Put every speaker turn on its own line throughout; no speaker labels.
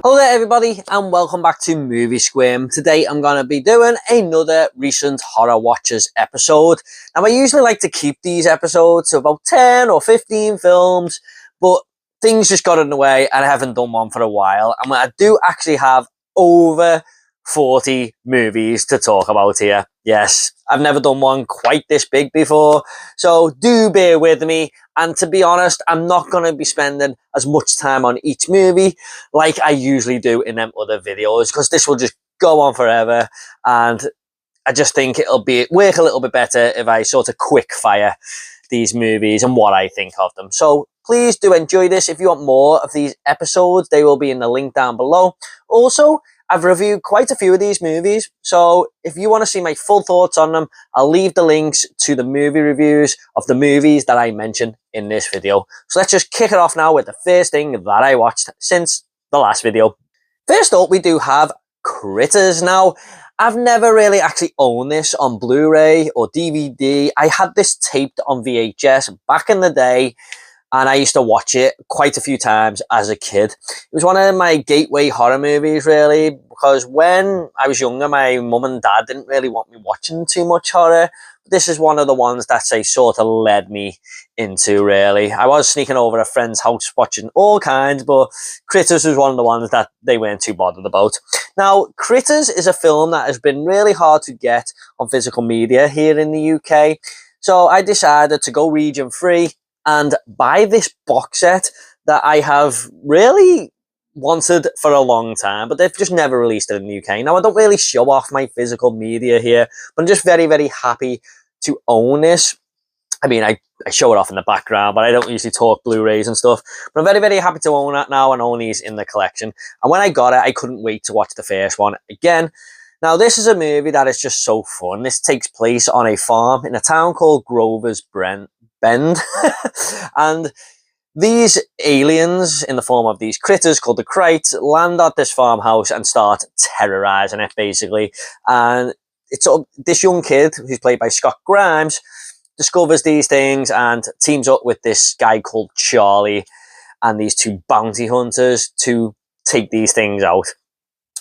Hello there everybody and welcome back to Movie Squirm. Today I'm going to be doing another recent Horror Watchers episode. Now I usually like to keep these episodes to about 10 or 15 films, but things just got in the way and I haven't done one for a while. And I do actually have over 40 movies to talk about here. Yes, I've never done one quite this big before, so do bear with me. And to be honest, I'm not going to be spending as much time on each movie like I usually do in them other videos, because this will just go on forever. And I just think it'll work a little bit better if I sort of quick fire these movies and what I think of them. So please do enjoy this. If you want more of these episodes, they will be in the link down below. Also, I've reviewed quite a few of these movies, so if you want to see my full thoughts on them, I'll leave the links to the movie reviews of the movies that I mentioned in this video. So let's just kick it off now with the first thing that I watched since the last video. First up, we do have Critters. Now, I've never really actually owned this on Blu-ray or DVD. I had this taped on VHS back in the day, and I used to watch it quite a few times as a kid. It was one of my gateway horror movies, really, because when I was younger, my mum and dad didn't really want me watching too much horror. This is one of the ones that they sort of led me into, really. I was sneaking over a friend's house watching all kinds, but Critters was one of the ones that they weren't too bothered about. Now, Critters is a film that has been really hard to get on physical media here in the UK. So I decided to go region free and buy this box set that I have really wanted for a long time, but they've just never released it in the UK. Now, I don't really show off my physical media here, but I'm just very, very happy to own this. I mean, I show it off in the background, but I don't usually talk Blu-rays and stuff. But I'm very, very happy to own that now and own these in the collection. And when I got it, I couldn't wait to watch the first one again. Now, this is a movie that is just so fun. This takes place on a farm in a town called Grover's Bend. And these aliens, in the form of these critters called the Krites, land at this farmhouse and start terrorizing it, basically. And it's this young kid, who's played by Scott Grimes, discovers these things and teams up with this guy called Charlie and these two bounty hunters to take these things out.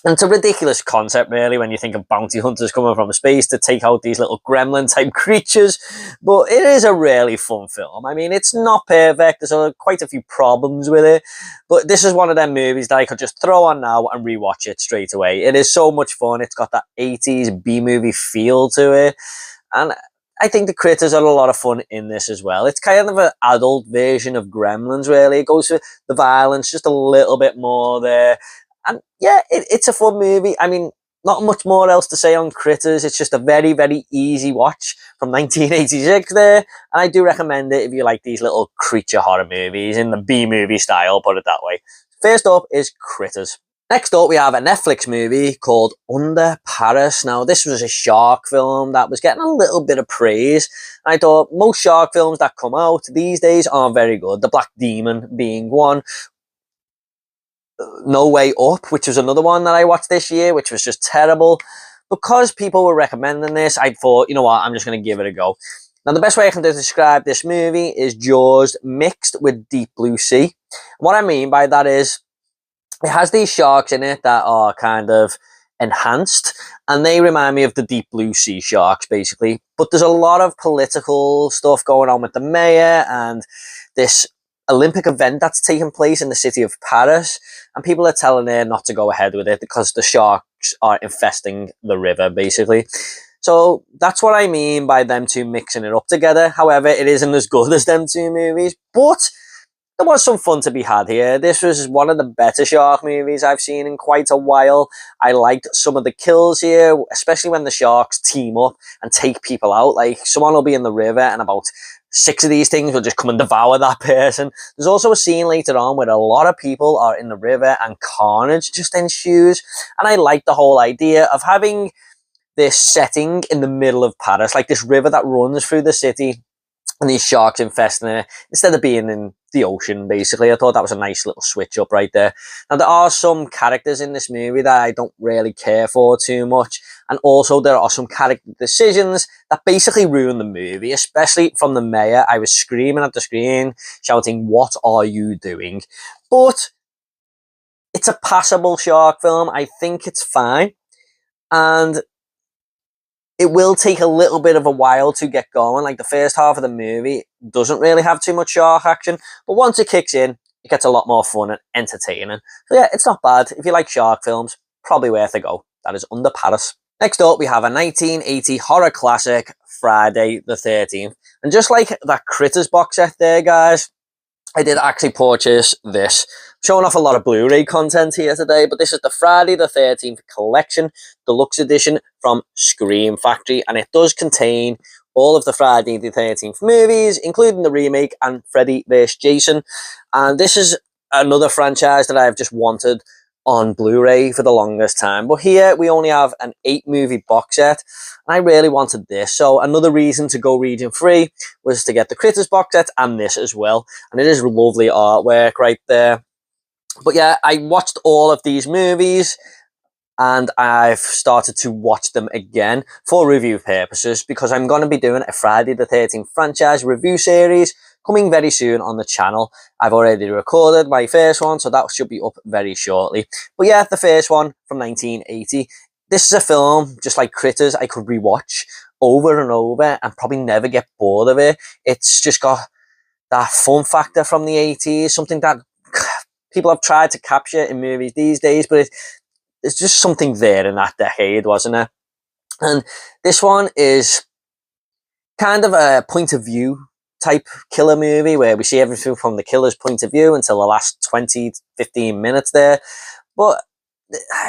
And it's a ridiculous concept, really, when you think of bounty hunters coming from space to take out these little gremlin-type creatures. But it is a really fun film. I mean, it's not perfect. There's quite a few problems with it. But this is one of them movies that I could just throw on now and rewatch it straight away. It is so much fun. It's got that 80s B-movie feel to it. And I think the critters are a lot of fun in this as well. It's kind of an adult version of Gremlins, really. It goes for the violence just a little bit more there. And yeah, it's a fun movie. I mean, not much more else to say on Critters. It's just a very, very easy watch from 1986 there. And I do recommend it if you like these little creature horror movies in the B-movie style, put it that way. First up is Critters. Next up, we have a Netflix movie called Under Paris. Now, this was a shark film that was getting a little bit of praise. I thought most shark films that come out these days aren't very good. The Black Demon being one. No Way Up, which was another one that I watched this year, which was just terrible. Because people were recommending this, I thought, you know what, I'm just going to give it a go. Now, the best way I can describe this movie is Jaws mixed with Deep Blue Sea. What I mean by that is, it has these sharks in it that are kind of enhanced, and they remind me of the Deep Blue Sea sharks, basically. But there's a lot of political stuff going on with the mayor and this Olympic event that's taking place in the city of Paris, and people are telling her not to go ahead with it because the sharks are infesting the river, basically. So that's what I mean by them two mixing it up together. However, it isn't as good as them two movies, but there was some fun to be had here. This was one of the better shark movies I've seen in quite a while. I liked some of the kills here, especially when the sharks team up and take people out. Like, someone will be in the river and about 6 of these things will just come and devour that person. There's also a scene later on where a lot of people are in the river and carnage just ensues. And I like the whole idea of having this setting in the middle of Paris, like this river that runs through the city and these sharks infesting it, instead of being in the ocean, basically. I thought that was a nice little switch up right there. Now, there are some characters in this movie that I don't really care for too much. And also, there are some character decisions that basically ruin the movie, especially from the mayor. I was screaming at the screen, shouting, "What are you doing?" But it's a passable shark film. I think it's fine. And it will take a little bit of a while to get going. Like the first half of the movie doesn't really have too much shark action, but once it kicks in, it gets a lot more fun and entertaining. So yeah, it's not bad. If you like shark films, probably worth a go. That is Under Paris. Next up, we have a 1980 horror classic, Friday the 13th. And just like that Critters box set there, guys, I did actually purchase this. Showing off a lot of Blu-ray content here today, but this is the Friday the 13th collection, deluxe edition from Scream Factory, and it does contain all of the Friday the 13th movies, including the remake and Freddy vs. Jason. And this is another franchise that I've just wanted on Blu-ray for the longest time. But here we only have an 8-movie box set, and I really wanted this. So another reason to go region 3 was to get the Critters box set and this as well. And it is lovely artwork right there. But yeah, I watched all of these movies, and I've started to watch them again for review purposes, because I'm going to be doing a Friday the 13th franchise review series coming very soon on the channel. I've already recorded my first one, so that should be up very shortly. But yeah, the first one from 1980. This is a film, just like Critters, I could rewatch over and over and probably never get bored of it. It's just got that fun factor from the 80s, something that people have tried to capture in movies these days, but there's just something there in that decade, wasn't it? And this one is kind of a point of view type killer movie where we see everything from the killer's point of view until the last 20-15 minutes there. But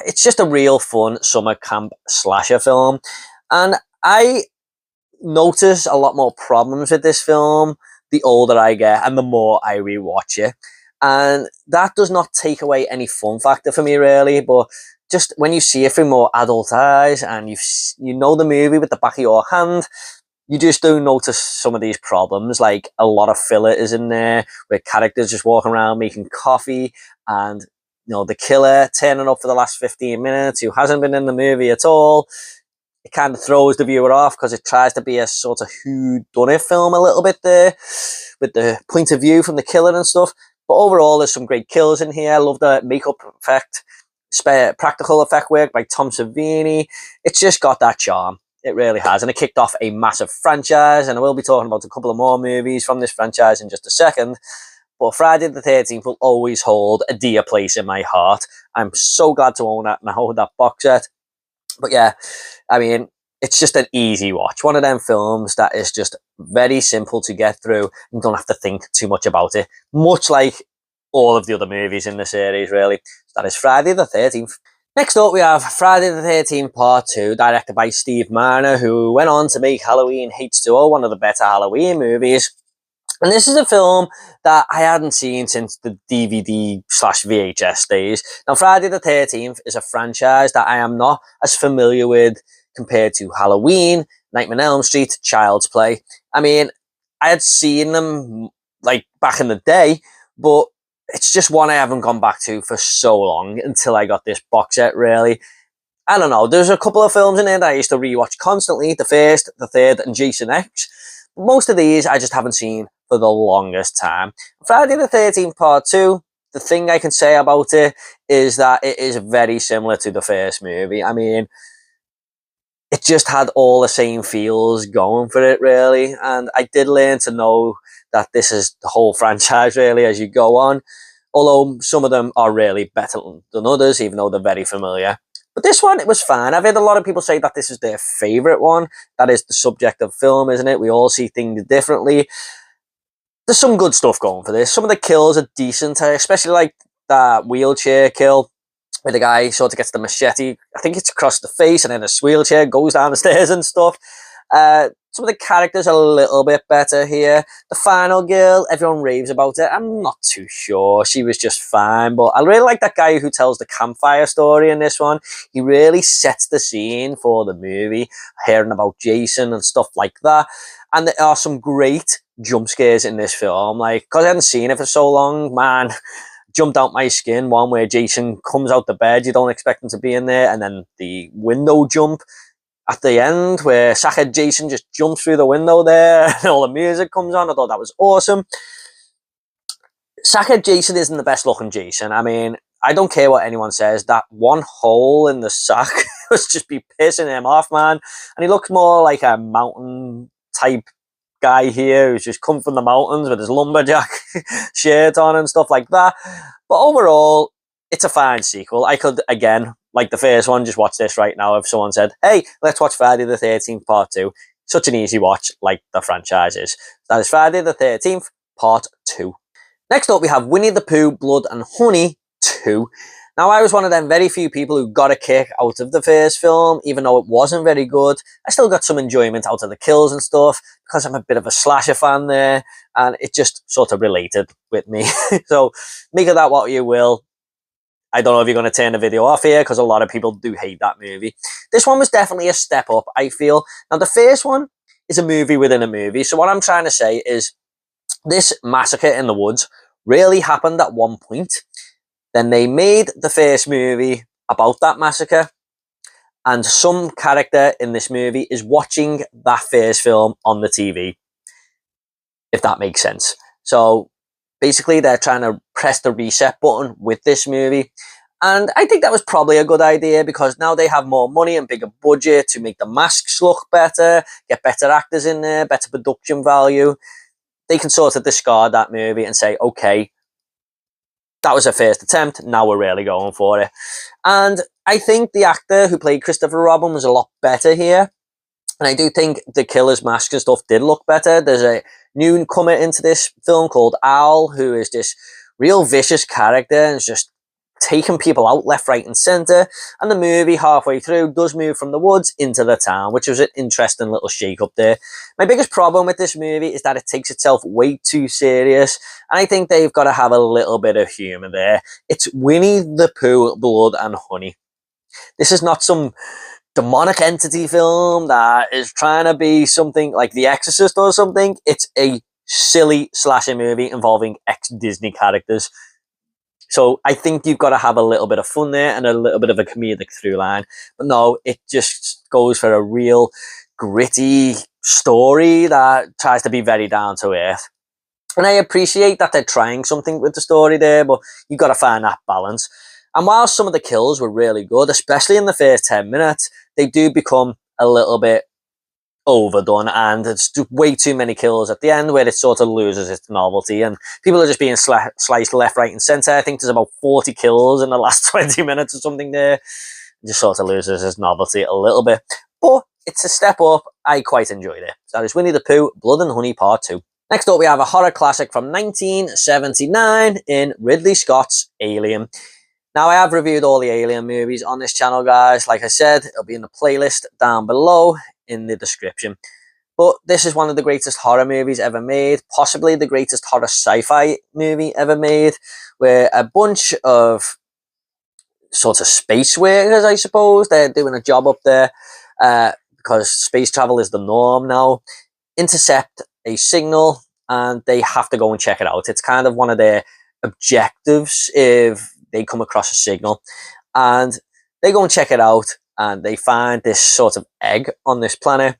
it's just a real fun summer camp slasher film. And I notice a lot more problems with this film the older I get and the more I rewatch it. And that does not take away any fun factor for me, really, but just when you see it through more adult eyes and you know the movie with the back of your hand, you just do notice some of these problems. Like a lot of filler is in there where characters just walking around making coffee, and the killer turning up for the last 15 minutes who hasn't been in the movie at all. It kind of throws the viewer off because it tries to be a sort of whodunit film a little bit there with the point of view from the killer and stuff. But overall, there's some great kills in here. I love the makeup effect, practical effect work by Tom Savini. It's just got that charm. It really has. And it kicked off a massive franchise. And I will be talking about a couple of more movies from this franchise in just a second. But Friday the 13th will always hold a dear place in my heart. I'm so glad to own that now, that box set. But yeah, I mean, it's just an easy watch. One of them films that is just very simple to get through and don't have to think too much about it. Much like all of the other movies in the series, really. That is Friday the 13th. Next up, we have Friday the 13th Part 2, directed by Steve Marner, who went on to make Halloween H2O, one of the better Halloween movies. And this is a film that I hadn't seen since the DVD/VHS days. Now, Friday the 13th is a franchise that I am not as familiar with compared to Halloween, Nightmare on Elm Street, Child's Play. I mean, I had seen them like back in the day, but it's just one I haven't gone back to for so long until I got this box set, really. I don't know, there's a couple of films in there that I used to rewatch constantly, the first, the third, and Jason X. Most of these I just haven't seen for the longest time. Friday the 13th Part 2, the thing I can say about it is that it is very similar to the first movie. I mean, it just had all the same feels going for it, really. And I did learn to know that this is the whole franchise, really, as you go on. Although some of them are really better than others, even though they're very familiar. But this one, it was fine. I've heard a lot of people say that this is their favourite one. That is the subject of film, isn't it? We all see things differently. There's some good stuff going for this. Some of the kills are decent, especially like that wheelchair kill where the guy sort of gets the machete, I think it's across the face, and then his wheelchair goes down the stairs and stuff. Some of the characters are a little bit better here. The final girl, everyone raves about it. I'm not too sure. She was just fine. But I really like that guy who tells the campfire story in this one. He really sets the scene for the movie, hearing about Jason and stuff like that. And there are some great jump scares in this film. Like, because I hadn't seen it for so long, man, jumped out my skin. One where Jason comes out the bed, you don't expect him to be in there. And then the window jump at the end where Sackhead Jason just jumps through the window there and all the music comes on. I thought that was awesome. Sackhead Jason isn't the best looking Jason. I mean, I don't care what anyone says, that one hole in the sack was just be pissing him off, man. And he looks more like a mountain type guy here who's just come from the mountains with his lumberjack shirt on and stuff like that. But overall, it's a fine sequel. I could, again, like the first one, just watch this right now if someone said, hey, let's watch Friday the 13th Part 2. Such an easy watch, like the franchise is. That is Friday the 13th Part 2. Next up, we have Winnie the Pooh, Blood and Honey 2. Now, I was one of them very few people who got a kick out of the first film, even though it wasn't very good. I still got some enjoyment out of the kills and stuff, because I'm a bit of a slasher fan there, and it just sort of related with me. So, make of that what you will. I don't know if you're going to turn the video off here, because a lot of people do hate that movie. This one was definitely a step up, I feel. Now, the first one is a movie within a movie, so what I'm trying to say is, this massacre in the woods really happened at one point. Then they made the first movie about that massacre, and some character in this movie is watching that first film on the TV, if that makes sense. So basically they're trying to press the reset button with this movie, and I think that was probably a good idea, because now they have more money and bigger budget to make the masks look better, get better actors in there, better production value. They can sort of discard that movie and say, okay, that was a first attempt, now we're really going for it. And I think the actor who played Christopher Robin was a lot better here. And I do think the killer's mask and stuff did look better. There's a newcomer into this film called Owl, who is this real vicious character and is just taking people out left, right and centre. And the movie, halfway through, does move from the woods into the town, which was an interesting little shake-up there. My biggest problem with this movie is that it takes itself way too serious, and I think they've got to have a little bit of humour there. It's Winnie the Pooh, Blood and Honey. This is not some demonic entity film that is trying to be something like The Exorcist or something. It's a silly slasher movie involving ex-Disney characters. So I think you've got to have a little bit of fun there and a little bit of a comedic through line. But no, it just goes for a real gritty story that tries to be very down to earth. And I appreciate that they're trying something with the story there, but you've got to find that balance. And while some of the kills were really good, especially in the first 10 minutes, they do become a little bit overdone, and it's way too many kills at the end where it sort of loses its novelty, and people are just being sliced left, right and centre. I think there's about 40 kills in the last 20 minutes or something there. It just sort of loses its novelty a little bit. But it's a step up. I quite enjoyed it. So that is Winnie the Pooh, Blood and Honey Part 2. Next up, we have a horror classic from 1979 in Ridley Scott's Alien. Now, I have reviewed all the Alien movies on this channel, guys. Like I said, it'll be in the playlist down below in the description. But this is one of the greatest horror movies ever made, possibly the greatest horror sci-fi movie ever made, where a bunch of sort of space workers, I suppose, they're doing a job up there, because space travel is the norm now, intercept a signal, and they have to go and check it out. It's kind of one of their objectives if they come across a signal, and they go and check it out, and they find this sort of egg on this planet,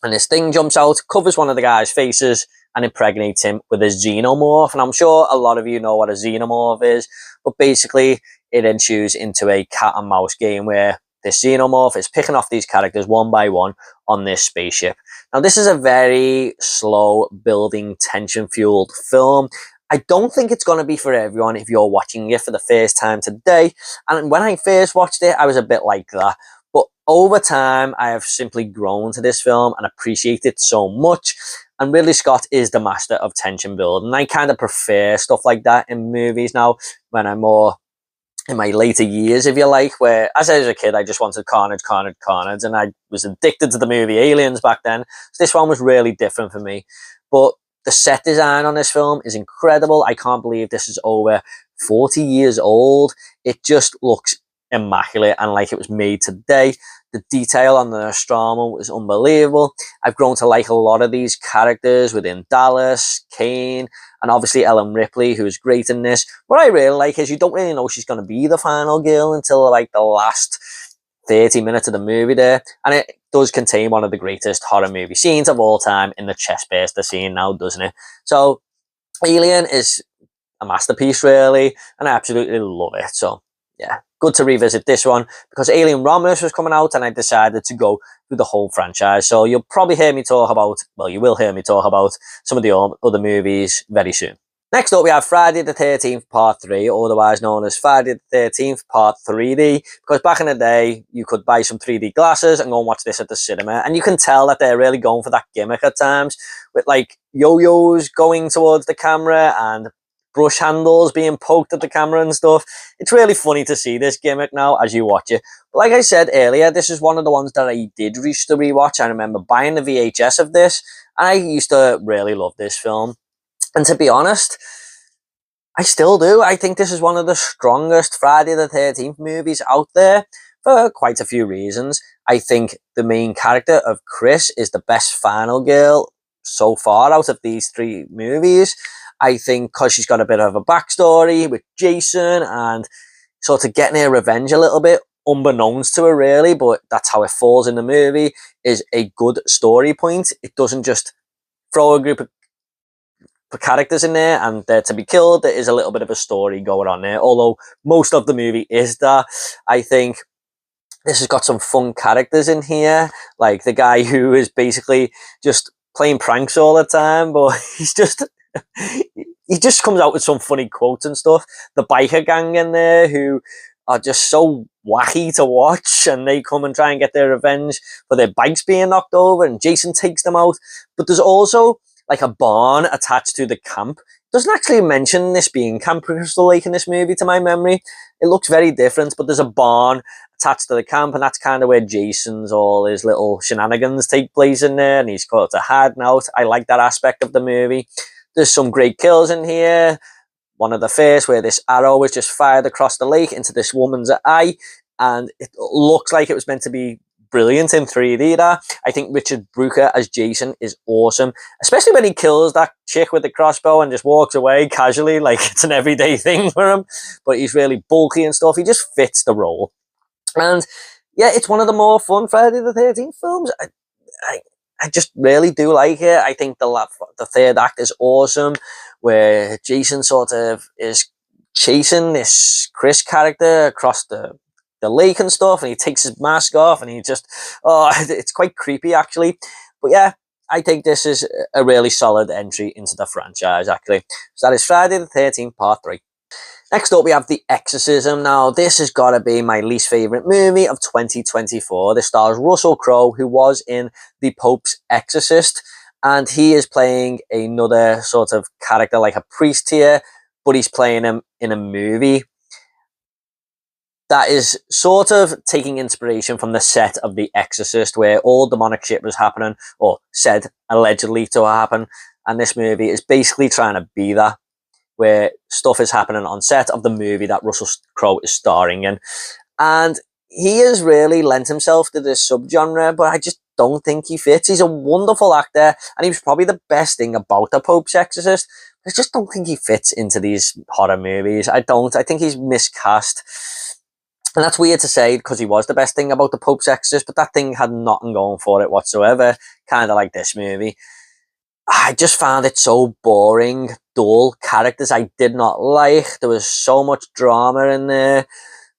and this thing jumps out, covers one of the guy's faces, and impregnates him with a xenomorph. And I'm sure a lot of you know what a xenomorph is, but basically it ensues into a cat and mouse game where this xenomorph is picking off these characters one by one on this spaceship. Now, this is a very slow building, tension-fueled film. I don't think it's going to be for everyone if you're watching it for the first time today. And when I first watched it, I was a bit like that. But over time, I have simply grown to this film and appreciate it so much. And Ridley Scott is the master of tension building. I kind of prefer stuff like that in movies now when I'm more in my later years, if you like, where as I was a kid, I just wanted carnage, carnage, carnage. And I was addicted to the movie Aliens back then. So this one was really different for me. But the set design on this film is incredible. I can't believe this is over 40 years old. It just looks immaculate and like it was made today. The detail on the Nostromo was unbelievable. I've grown to like a lot of these characters within Dallas, Kane, and obviously Ellen Ripley, who is great in this. What I really like is you don't really know she's going to be the final girl until like the last 30 minutes of the movie there. And it does contain one of the greatest horror movie scenes of all time in the chestburster scene now, doesn't it? So Alien is a masterpiece, really, and I absolutely love it. So yeah, good to revisit this one because Alien Romulus was coming out and I decided to go through the whole franchise. So you'll probably hear me talk about, well, you will hear me talk about some of the other movies very soon. Next up, we have Friday the 13th Part 3, otherwise known as Friday the 13th Part 3D, because back in the day, you could buy some 3D glasses and go and watch this at the cinema, and you can tell that they're really going for that gimmick at times, with like yo-yos going towards the camera and brush handles being poked at the camera and stuff. It's really funny to see this gimmick now as you watch it. But like I said earlier, this is one of the ones that I did used to rewatch. I remember buying the VHS of this, and I used to really love this film. And to be honest, I still do. I think this is one of the strongest Friday the 13th movies out there for quite a few reasons. I think the main character of Chris is the best final girl so far out of these three movies. I think because she's got a bit of a backstory with Jason and sort of getting her revenge a little bit, unbeknownst to her really, but that's how it falls in the movie, is a good story point. It doesn't just throw a group of characters in there and they're to be killed. There is a little bit of a story going on there, although most of the movie is that. I think this has got some fun characters in here, like the guy who is basically just playing pranks all the time, but he's just he just comes out with some funny quotes and stuff. The biker gang in there who are just so wacky to watch, and they come and try and get their revenge for their bikes being knocked over, and Jason takes them out. But there's also like a barn attached to the camp. It doesn't actually mention this being Camp Crystal Lake in this movie, to my memory. It looks very different, but there's a barn attached to the camp, and that's kind of where Jason's all his little shenanigans take place in there, and he's caught to hiding out. I like that aspect of the movie. There's some great kills in here. One of the first where this arrow was just fired across the lake into this woman's eye, and it looks like it was meant to be brilliant in 3D. That I think Richard Brooker as Jason is awesome, especially when he kills that chick with the crossbow and just walks away casually like it's an everyday thing for him. But he's really bulky and stuff. He just fits the role, and yeah, it's one of the more fun Friday the 13th films. I just really do like it. I think the third act is awesome, where Jason sort of is chasing this Chris character across the lake and stuff, and he takes his mask off, and he just, oh, it's quite creepy actually. But yeah, I think this is a really solid entry into the franchise actually. So that is Friday the 13th Part 3. Next up, we have The Exorcism. Now, this has got to be my least favourite movie of 2024. This stars Russell Crowe, who was in The Pope's Exorcist, and he is playing another sort of character, like a priest here, but he's playing him in a movie that is sort of taking inspiration from the set of The Exorcist, where all demonic shit was happening, or said allegedly to happen, and this movie is basically trying to be that, where stuff is happening on set of the movie that Russell Crowe is starring in. And he has really lent himself to this subgenre, but I just don't think he fits. He's a wonderful actor, and he was probably the best thing about The Pope's Exorcist. I just don't think he fits into these horror movies. I think he's miscast. And that's weird to say, because he was the best thing about The Pope's Exorcist, but that thing had nothing going for it whatsoever, kind of like this movie. I just found it so boring, dull, characters I did not like. There was so much drama in there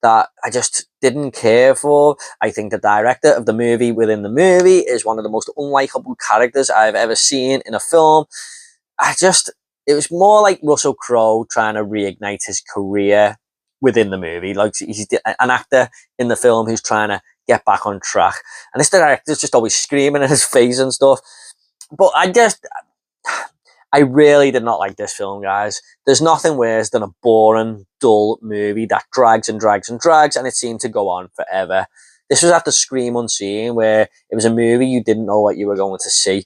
that I just didn't care for. I think the director of the movie within the movie is one of the most unlikable characters I've ever seen in a film. It was more like Russell Crowe trying to reignite his career within the movie. Like, he's an actor in the film who's trying to get back on track. And this director's just always screaming in his face and stuff. But I really did not like this film, guys. There's nothing worse than a boring, dull movie that drags and drags and drags, and it seemed to go on forever. This was after Scream Unseen, where it was a movie you didn't know what you were going to see.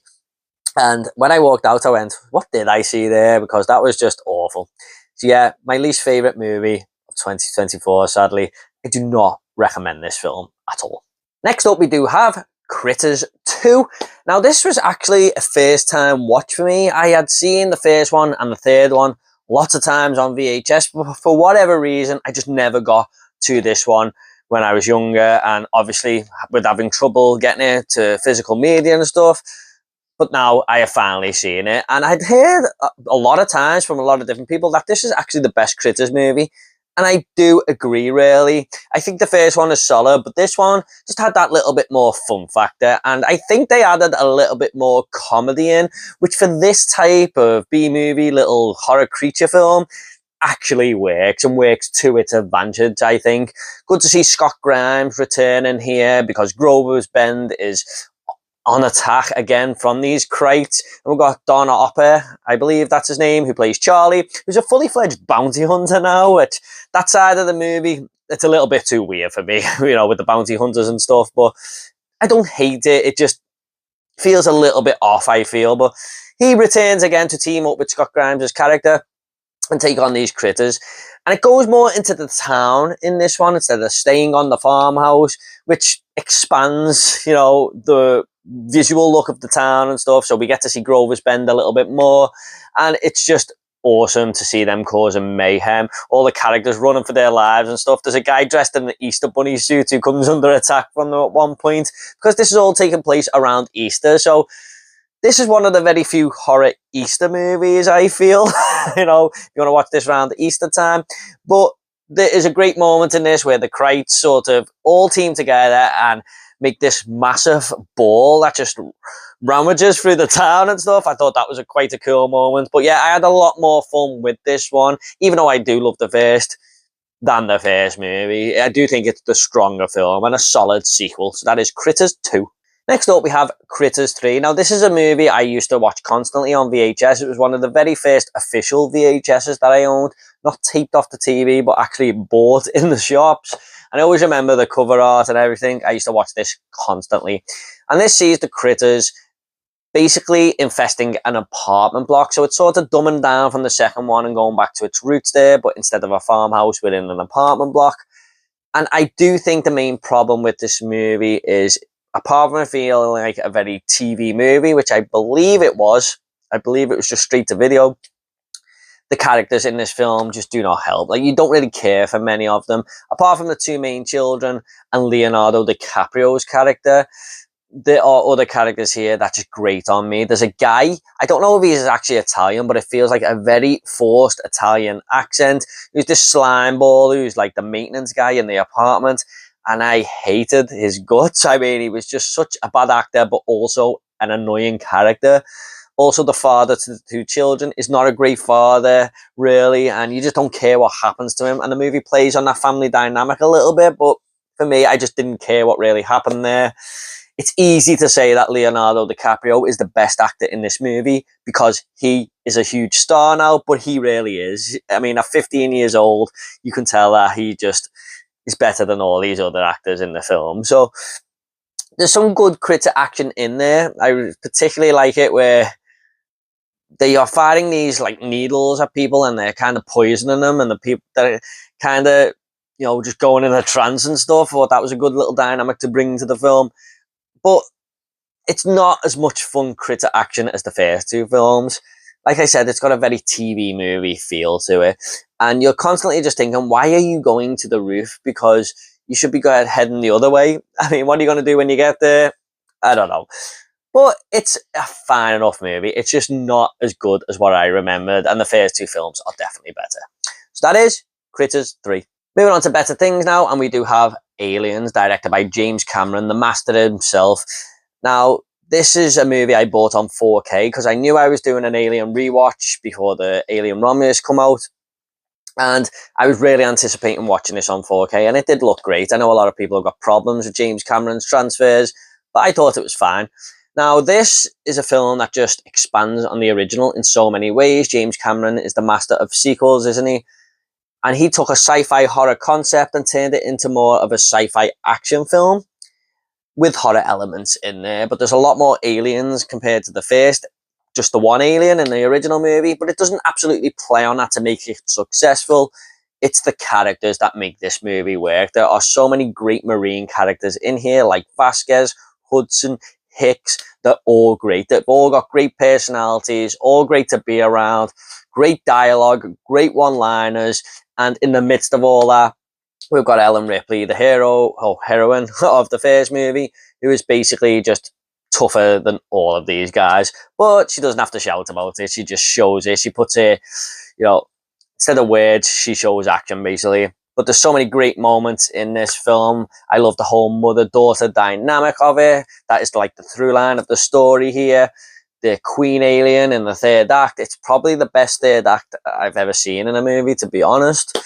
And when I walked out, I went, what did I see there? Because that was just awful. So yeah, my least favourite movie of 2024, sadly. I do not recommend this film at all. Next up, we do have Critters 2. Now, this was actually a first time watch for me. I had seen the first one and the third one lots of times on VHS, but for whatever reason, I just never got to this one when I was younger, and obviously with having trouble getting it to physical media and stuff, But now I have finally seen it, and I'd heard a lot of times from a lot of different people that this is actually the best Critters movie. And I do agree, really. I think the first one is solid, but this one just had that little bit more fun factor. And I think they added a little bit more comedy in, which for this type of B-movie, little horror creature film, actually works and works to its advantage, I think. Good to see Scott Grimes returning here because Grover's Bend is on attack again from these crates. And we've got Donna Opper, I believe that's his name, who plays Charlie, who's a fully fledged bounty hunter now, which that side of the movie, it's a little bit too weird for me, with the bounty hunters and stuff, but I don't hate it. It just feels a little bit off, I feel, but he returns again to team up with Scott Grimes' character and take on these critters. And it goes more into the town in this one instead of staying on the farmhouse, which expands, the visual look of the town and stuff. So we get to see Grover's Bend a little bit more. And it's just awesome to see them causing mayhem. All the characters running for their lives and stuff. There's a guy dressed in the Easter Bunny suit who comes under attack from them at one point, because this is all taking place around Easter. So this is one of the very few horror Easter movies, I feel. If you want to watch this around Easter time. But there is a great moment in this where the Krites sort of all team together and make this massive ball that just ravages through the town and stuff. I thought that was quite a cool moment. But yeah, I had a lot more fun with this one, even though I do love the first than the first movie. I do think it's the stronger film and a solid sequel. So that is Critters 2. Next up, we have Critters 3. Now, this is a movie I used to watch constantly on VHS. It was one of the very first official VHSs that I owned, not taped off the TV, but actually bought in the shops. And I always remember the cover art and everything. I used to watch this constantly. And this sees the critters basically infesting an apartment block. So it's sort of dumbing down from the second one and going back to its roots there, but instead of a farmhouse, within an apartment block. And I do think the main problem with this movie is, apart from it feeling like a very TV movie, which I believe it was just straight to video, the characters in this film just do not help. Like, you don't really care for many of them. Apart from the two main children and Leonardo DiCaprio's character, there are other characters here that just grate on me. There's a guy, I don't know if he's actually Italian, but it feels like a very forced Italian accent. Who's this slime ball who's like the maintenance guy in the apartment. And I hated his guts. I mean, he was just such a bad actor, but also an annoying character. Also, the father to the two children is not a great father, really, and you just don't care what happens to him. And the movie plays on that family dynamic a little bit, but for me, I just didn't care what really happened there. It's easy to say that Leonardo DiCaprio is the best actor in this movie because he is a huge star now, but he really is. I mean, at 15 years old, you can tell that he just is better than all these other actors in the film. So there's some good critter action in there. I particularly like it where they are firing these like needles at people and they're kind of poisoning them, and the people that are kind of, just going in a trance and stuff. I thought that was a good little dynamic to bring to the film. But it's not as much fun critter action as the first two films. Like I said, it's got a very TV movie feel to it. And you're constantly just thinking, why are you going to the roof? Because you should be heading the other way. I mean, what are you going to do when you get there? I don't know. But it's a fine enough movie. It's just not as good as what I remembered. And the first two films are definitely better. So that is Critters 3. Moving on to better things now. And we do have Aliens, directed by James Cameron, the master himself. Now, this is a movie I bought on 4K because I knew I was doing an Alien rewatch before the Alien Romulus come out. And I was really anticipating watching this on 4K, and it did look great. I know a lot of people have got problems with James Cameron's transfers, but I thought it was fine. Now, this is a film that just expands on the original in so many ways. James Cameron is the master of sequels, isn't he? And he took a sci-fi horror concept and turned it into more of a sci-fi action film with horror elements in there. But there's a lot more aliens compared to the first. Just the one alien in the original movie, but it doesn't absolutely play on that to make it successful. It's the characters that make this movie work. There are so many great marine characters in here, like Vasquez, Hudson, Hicks. They're all great. They've all got great personalities, all great to be around, great dialogue, great one-liners. And in the midst of all that, we've got Ellen Ripley, the heroine of the first movie, who is basically just tougher than all of these guys. But she doesn't have to shout about it. She just shows it. She puts it, you know, instead of words, she shows action, basically. But there's so many great moments in this film. I love the whole mother-daughter dynamic of it. That is like the through line of the story here. The queen alien in the third act. It's probably the best third act I've ever seen in a movie, to be honest.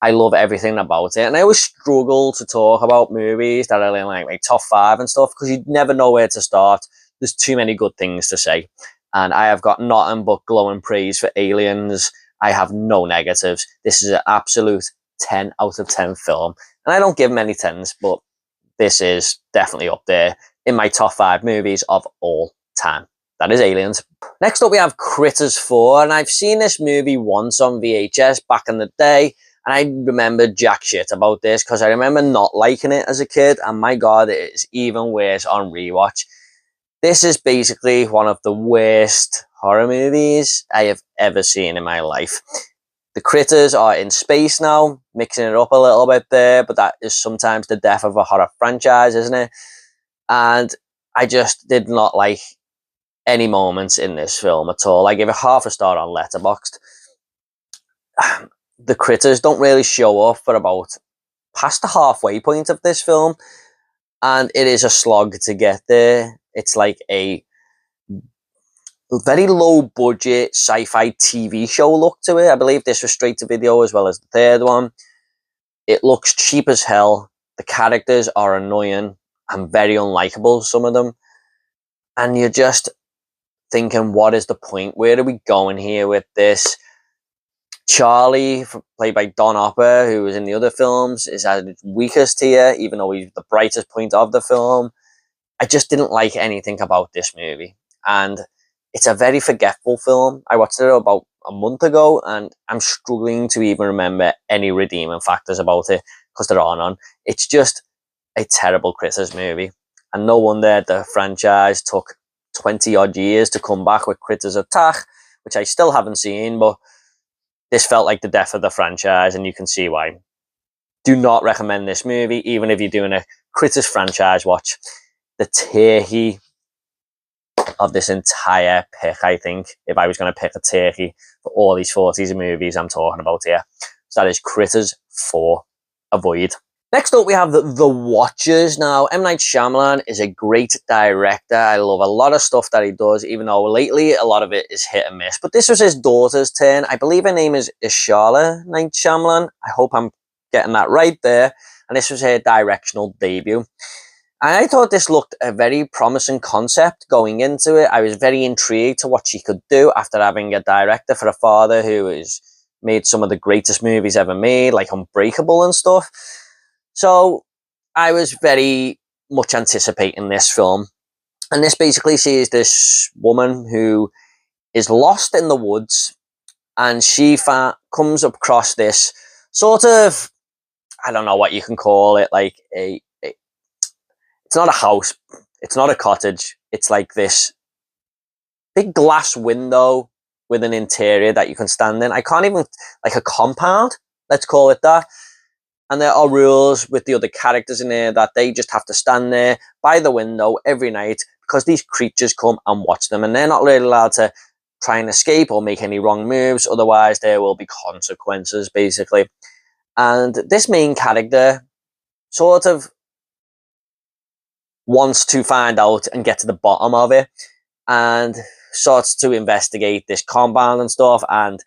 I love everything about it. And I always struggle to talk about movies that are in like my top 5 and stuff, because you never know where to start. There's too many good things to say. And I have got nothing but glowing praise for Aliens. I have no negatives. This is an absolute 10 out of 10 film. And I don't give many 10s, but this is definitely up there in my top 5 movies of all time. That is Aliens. Next up, we have Critters 4. And I've seen this movie once on VHS back in the day. And I remember jack shit about this, because I remember not liking it as a kid. And my God, it is even worse on rewatch. This is basically one of the worst horror movies I have ever seen in my life. The critters are in space now, mixing it up a little bit there, but that is sometimes the death of a horror franchise, isn't it? And I just did not like any moments in this film at all. I gave it half a star on Letterboxd. The critters don't really show up for about past the halfway point of this film, and it is a slog to get there. It's like a very low budget sci-fi TV show look to it. I believe this was straight to video as well as the third one. It looks cheap as hell. The characters are annoying and very unlikable, some of them. And you're just thinking, what is the point? Where are we going here with this? Charlie, played by Don Hopper, who was in the other films, is at its weakest here, even though he's the brightest point of the film. I just didn't like anything about this movie. And it's a very forgetful film. I watched it about a month ago, and I'm struggling to even remember any redeeming factors about it, because there are none. It's just a terrible Critters movie. And no wonder the franchise took 20 odd years to come back with Critters Attack, which I still haven't seen, but this felt like the death of the franchise, and you can see why. Do not recommend this movie, even if you're doing a Critters franchise watch. The turkey of this entire pick, I think, if I was going to pick a turkey for all these 40s movies I'm talking about here. So that is Critters 4. Avoid. Next up, we have The Watchers. Now, M. Night Shyamalan is a great director. I love a lot of stuff that he does, even though lately a lot of it is hit and miss. But this was his daughter's turn. I believe her name is Ishala Night Shyamalan. I hope I'm getting that right there. And this was her directional debut. And I thought this looked a very promising concept going into it. I was very intrigued to what she could do after having a director for a father who has made some of the greatest movies ever made, like Unbreakable and stuff. So I was very much anticipating this film. And this basically sees this woman who is lost in the woods, and she comes across this sort of, I don't know what you can call it, like it's not a house, it's not a cottage, it's like this big glass window with an interior that you can stand in. I can't even, like a compound, let's call it that. And there are rules with the other characters in there that they just have to stand there by the window every night, because these creatures come and watch them, and they're not really allowed to try and escape or make any wrong moves, otherwise there will be consequences, basically. And this main character sort of wants to find out and get to the bottom of it, and starts to investigate this compound and stuff, and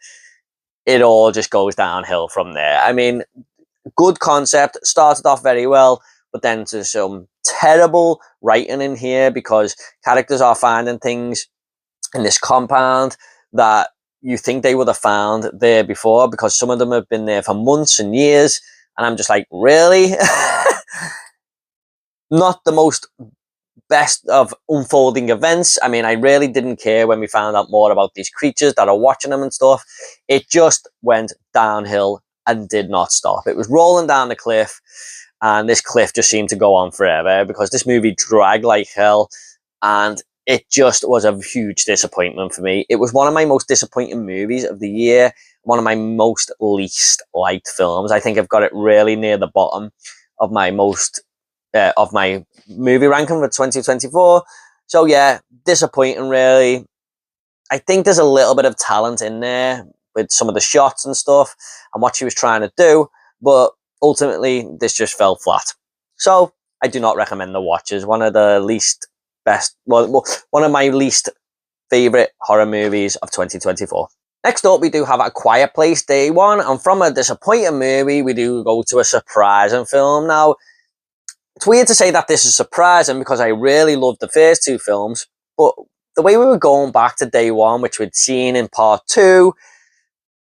it all just goes downhill from there. I mean, good concept, started off very well, but then to some terrible writing in here, because characters are finding things in this compound that you think they would have found there before, because some of them have been there for months and years, and I'm just like, really? Not the most best of unfolding events. I mean, I really didn't care when we found out more about these creatures that are watching them and stuff. It just went downhill and did not stop. It was rolling down the cliff, and this cliff just seemed to go on forever, because this movie dragged like hell, and it just was a huge disappointment for me. It was one of my most disappointing movies of the year, one of my most least liked films. I think I've got it really near the bottom of my most of my movie ranking for 2024. So yeah, disappointing really. I think there's a little bit of talent in there with some of the shots and stuff and what she was trying to do, but ultimately this just fell flat. So I do not recommend the watches. One of the least best, well, one of my least favorite horror movies of 2024. Next up, we do have A Quiet Place Day One, and from a disappointing movie, we do go to a surprising film. Now, it's weird to say that this is surprising because I really loved the first two films, but the way we were going back to Day One, which we'd seen in part two,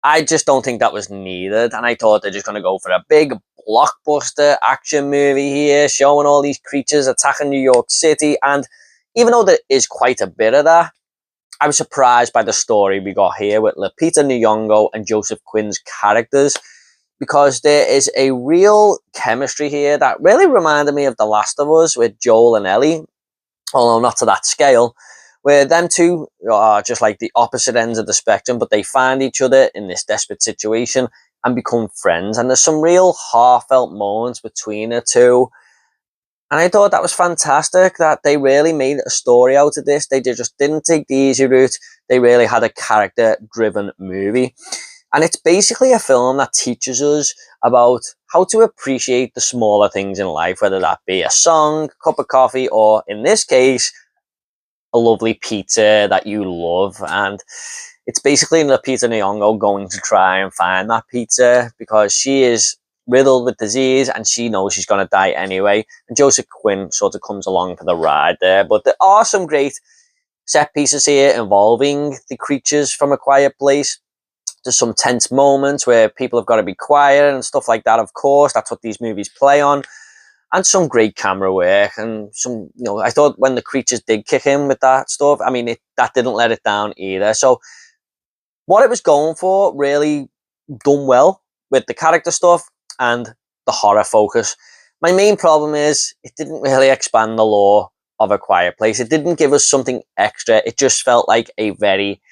I just don't think that was needed. And I thought they're just going to go for a big blockbuster action movie here, showing all these creatures attacking New York City. And even though there is quite a bit of that, I was surprised by the story we got here with Lupita Nyong'o and Joseph Quinn's characters, because there is a real chemistry here that really reminded me of The Last of Us with Joel and Ellie, although not to that scale, where them two are just like the opposite ends of the spectrum, but they find each other in this desperate situation and become friends. And there's some real heartfelt moments between the two. And I thought that was fantastic, that they really made a story out of this. They just didn't take the easy route. They really had a character-driven movie. And it's basically a film that teaches us about how to appreciate the smaller things in life, whether that be a song, a cup of coffee, or in this case, a lovely pizza that you love. And it's basically Lupita Nyong'o going to try and find that pizza because she is riddled with disease and she knows she's going to die anyway. And Joseph Quinn sort of comes along for the ride there. But there are some great set pieces here involving the creatures from A Quiet Place. There's some tense moments where people have got to be quiet and stuff like that, of course. That's what these movies play on. And some great camera work and some, I thought when the creatures did kick in with that stuff, I mean, that didn't let it down either. So what it was going for really done well with the character stuff and the horror focus. My main problem is it didn't really expand the lore of A Quiet Place. It didn't give us something extra. It just felt like a very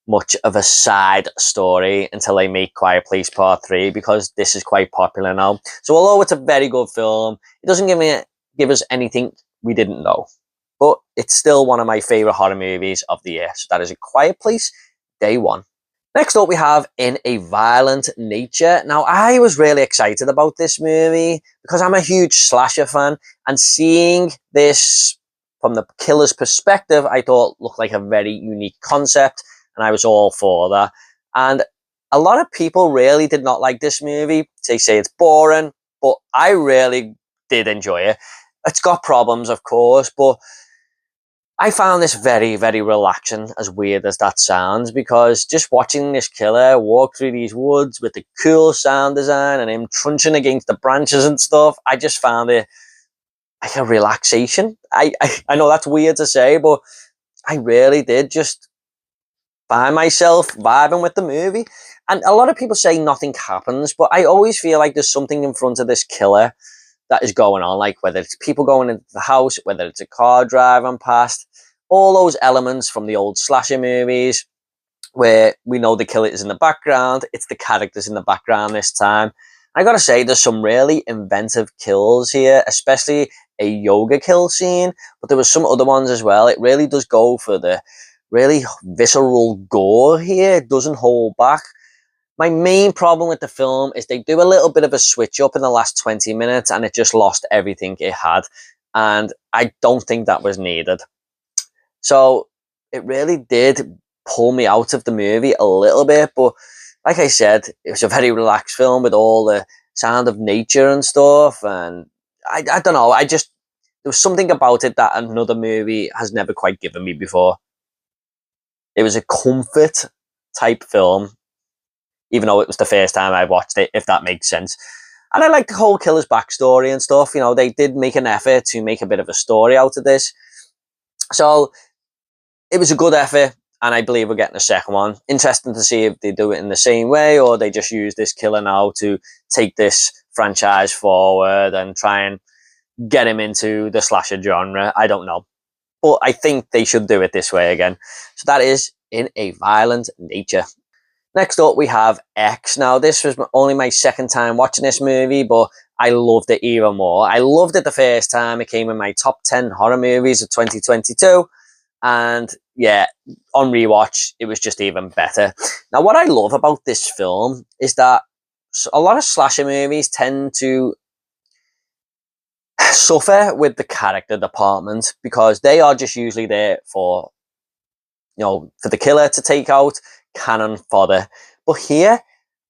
much of a side story until they make Quiet Place Part 3, because this is quite popular now. So although it's a very good film, it doesn't give us anything we didn't know. But it's still one of my favourite horror movies of the year. So that is A Quiet Place Day One. Next up, we have In a Violent Nature. Now, I was really excited about this movie because I'm a huge slasher fan, and seeing this from the killer's perspective, I thought looked like a very unique concept, and I was all for that. And a lot of people really did not like this movie. They say it's boring, but I really did enjoy it. It's got problems, of course, but I found this very, very relaxing, as weird as that sounds, because just watching this killer walk through these woods with the cool sound design and him crunching against the branches and stuff, I just found it like a relaxation. I know that's weird to say, but I really did just find myself vibing with the movie. And a lot of people say nothing happens, but I always feel like there's something in front of this killer that is going on, like whether it's people going into the house, whether it's a car driving past, all those elements from the old slasher movies where we know the killer is in the background. It's the characters in the background this time. I gotta say, there's some really inventive kills here, especially a yoga kill scene, but there was some other ones as well. It really does go for the really visceral gore here. It doesn't hold back. My main problem with the film is they do a little bit of a switch up in the last 20 minutes and it just lost everything it had. And I don't think that was needed. So it really did pull me out of the movie a little bit. But like I said, it was a very relaxed film with all the sound of nature and stuff. And I don't know, there was something about it that another movie has never quite given me before. It was a comfort type film, even though it was the first time I watched it, if that makes sense. And I like the whole killer's backstory and stuff. They did make an effort to make a bit of a story out of this. So it was a good effort, and I believe we're getting a second one. Interesting to see if they do it in the same way, or they just use this killer now to take this franchise forward and try and get him into the slasher genre. I don't know. But I think they should do it this way again. So that is In a Violent Nature. Next up, we have X. Now, this was only my second time watching this movie, but I loved it even more. I loved it the first time. It came in my top 10 horror movies of 2022. And yeah, on rewatch, it was just even better. Now, what I love about this film is that a lot of slasher movies tend to suffer with the character department because they are just usually there for, for the killer to take out, cannon fodder. But here,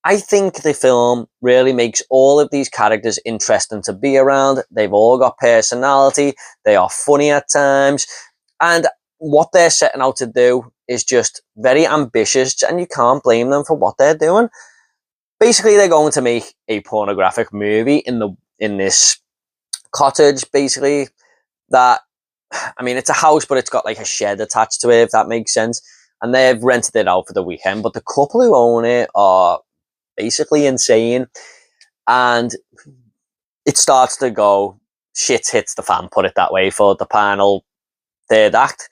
I think the film really makes all of these characters interesting to be around. They've all got personality. They are funny at times. And what they're setting out to do is just very ambitious, and you can't blame them for what they're doing. Basically, they're going to make a pornographic movie in this cottage, basically, that, I mean, it's a house, but it's got like a shed attached to it, if that makes sense. And they've rented it out for the weekend, but the couple who own it are basically insane. And it starts to go, shit hits the fan, put it that way, for the final third act.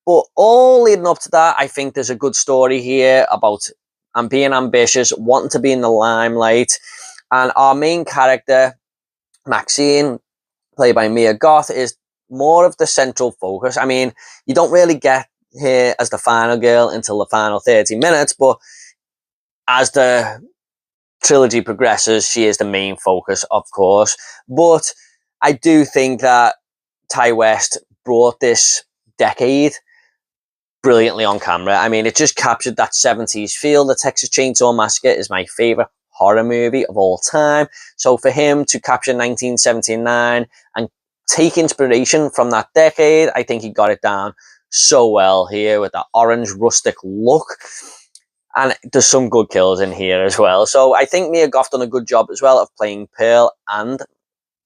But all leading up to that, I think there's a good story here about being ambitious, wanting to be in the limelight. And our main character, Maxine, played by Mia Goth, is more of the central focus. I mean, you don't really get here as the final girl until the final 30 minutes, but as the trilogy progresses, she is the main focus, of course. But I do think that Ty West brought this decade brilliantly on camera. I mean, it just captured that 70s feel. The Texas Chainsaw Massacre is my favorite horror movie of all time. So for him to capture 1979 and take inspiration from that decade, I think he got it down so well here with that orange rustic look. And there's some good kills in here as well. So I think Mia Goth done a good job as well of playing Pearl and